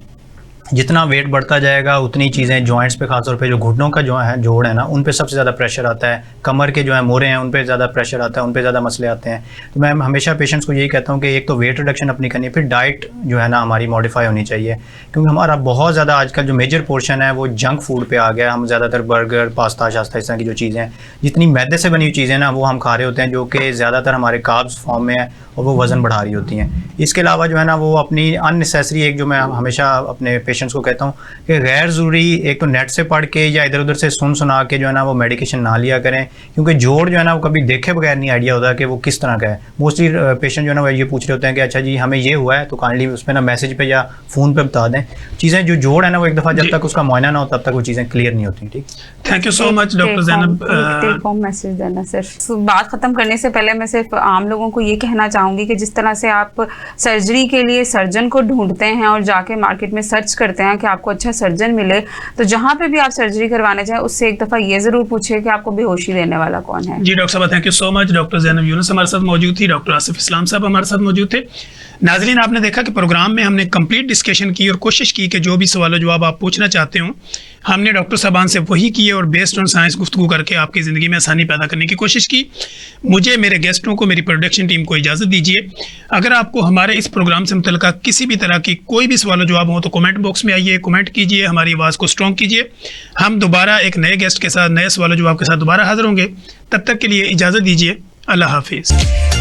जितना वेट बढ़ता जाएगा उतनी चीज़ें जॉइंट्स पे, खासतौर पे जो घुटनों का जो है जोड़ है ना उन पे सबसे ज़्यादा प्रेशर आता है, कमर के जो है मोरे हैं उन पे ज़्यादा प्रेशर आता है, उन पे ज़्यादा मसले आते हैं। तो मैं हमेशा पेशेंट्स को यही कहता हूँ कि एक तो वेट रिडक्शन अपनी करनी है, फिर डाइट जो है ना हमारी मॉडिफाई होनी चाहिए, क्योंकि हमारा बहुत ज़्यादा आजकल जो मेजर पोर्शन है वो जंक फूड पे आ गया। हम ज़्यादातर बर्गर, पास्ता, शास्ता, इस तरह की जो चीज़ें हैं, जितनी मैदे से बनी हुई चीज़ें ना वो हम खा रहे होते हैं, जो कि ज़्यादातर हमारे कार्ब्स फॉर्म में है और वो वज़न बढ़ा रही होती हैं। इसके अलावा जो है ना वो अपनी अननेसेसरी, एक जो मैं हमेशा अपने पेशेंट्स को कहता हूँ कि गैर ज़रूरी एक तो नेट से पढ़ के या इधर उधर से सुना के जो है ना वो मेडिकेशन ना लिया करें, क्योंकि जोड़ जो है ना वो कभी देखे बगैर नहीं आइडिया होता कि वो किस तरह का है। मोस्टली पेशेंट जो है ना वो ये पूछ रहे होते हैं कि अच्छा जी हमें ये हुआ है, तो काइंडली उस पर ना मैसेज पे या फ़ोन पे बता दें चीज़ें। जो जोड़ है ना वो एक दफ़ा जब तक उसका मुआयना ना हो तब तक वो चीज़ें क्लियर नहीं होती। ठीक, thank you so much doctor Zainab. Take home message देना सिर्फ। बात ख़त्म करने से पहले मैं सिर्फ आम लोगों को ये कहना चाहूँगी कि जिस तरह से आप सर्जरी के लिए सर्जन को ढूंढते हैं और जाके मार्केट में सर्च करते हैं कि आपको अच्छा सर्जन मिले, तो जहाँ पे भी आप सर्जरी करवाने जाएं उससे एक दफ़ा ये ज़रूर पूछिए कि आपको बेहोशी देने वाला कौन है। जी डॉक्टर साहब, thank you so much. Doctor Zainab Yunus हमारे साथ मौजूद थी, डॉक्टर आसिफ इस्लाम साहब हमारे साथ मौजूद थे। नाज़रीन, आपने देखा कि प्रोग्राम में हमने कंप्लीट डिस्कशन की और कोशिश की कि जो भी सवाल जवाब आप पूछना चाहते हो हमने डॉक्टर साहबान से वही किए और बेस्ड ऑन साइंस गुफ्तगू करके आपकी ज़िंदगी में आसानी पैदा करने की कोशिश की। मुझे, मेरे गेस्टों को, मेरी प्रोडक्शन टीम को इजाज़त दीजिए। अगर आपको हमारे इस प्रोग्राम से मुतल्लिक़ किसी भी तरह की कोई भी सवाल जवाब हो तो कमेंट बॉक्स में आइए, कमेंट कीजिए, हमारी आवाज़ को स्ट्रॉन्ग कीजिए। हम दोबारा एक नए गेस्ट के साथ, नए सवाल जवाब के साथ दोबारा हाज़िर होंगे। तब तक के लिए इजाज़त दीजिए। अल्लाह हाफिज़।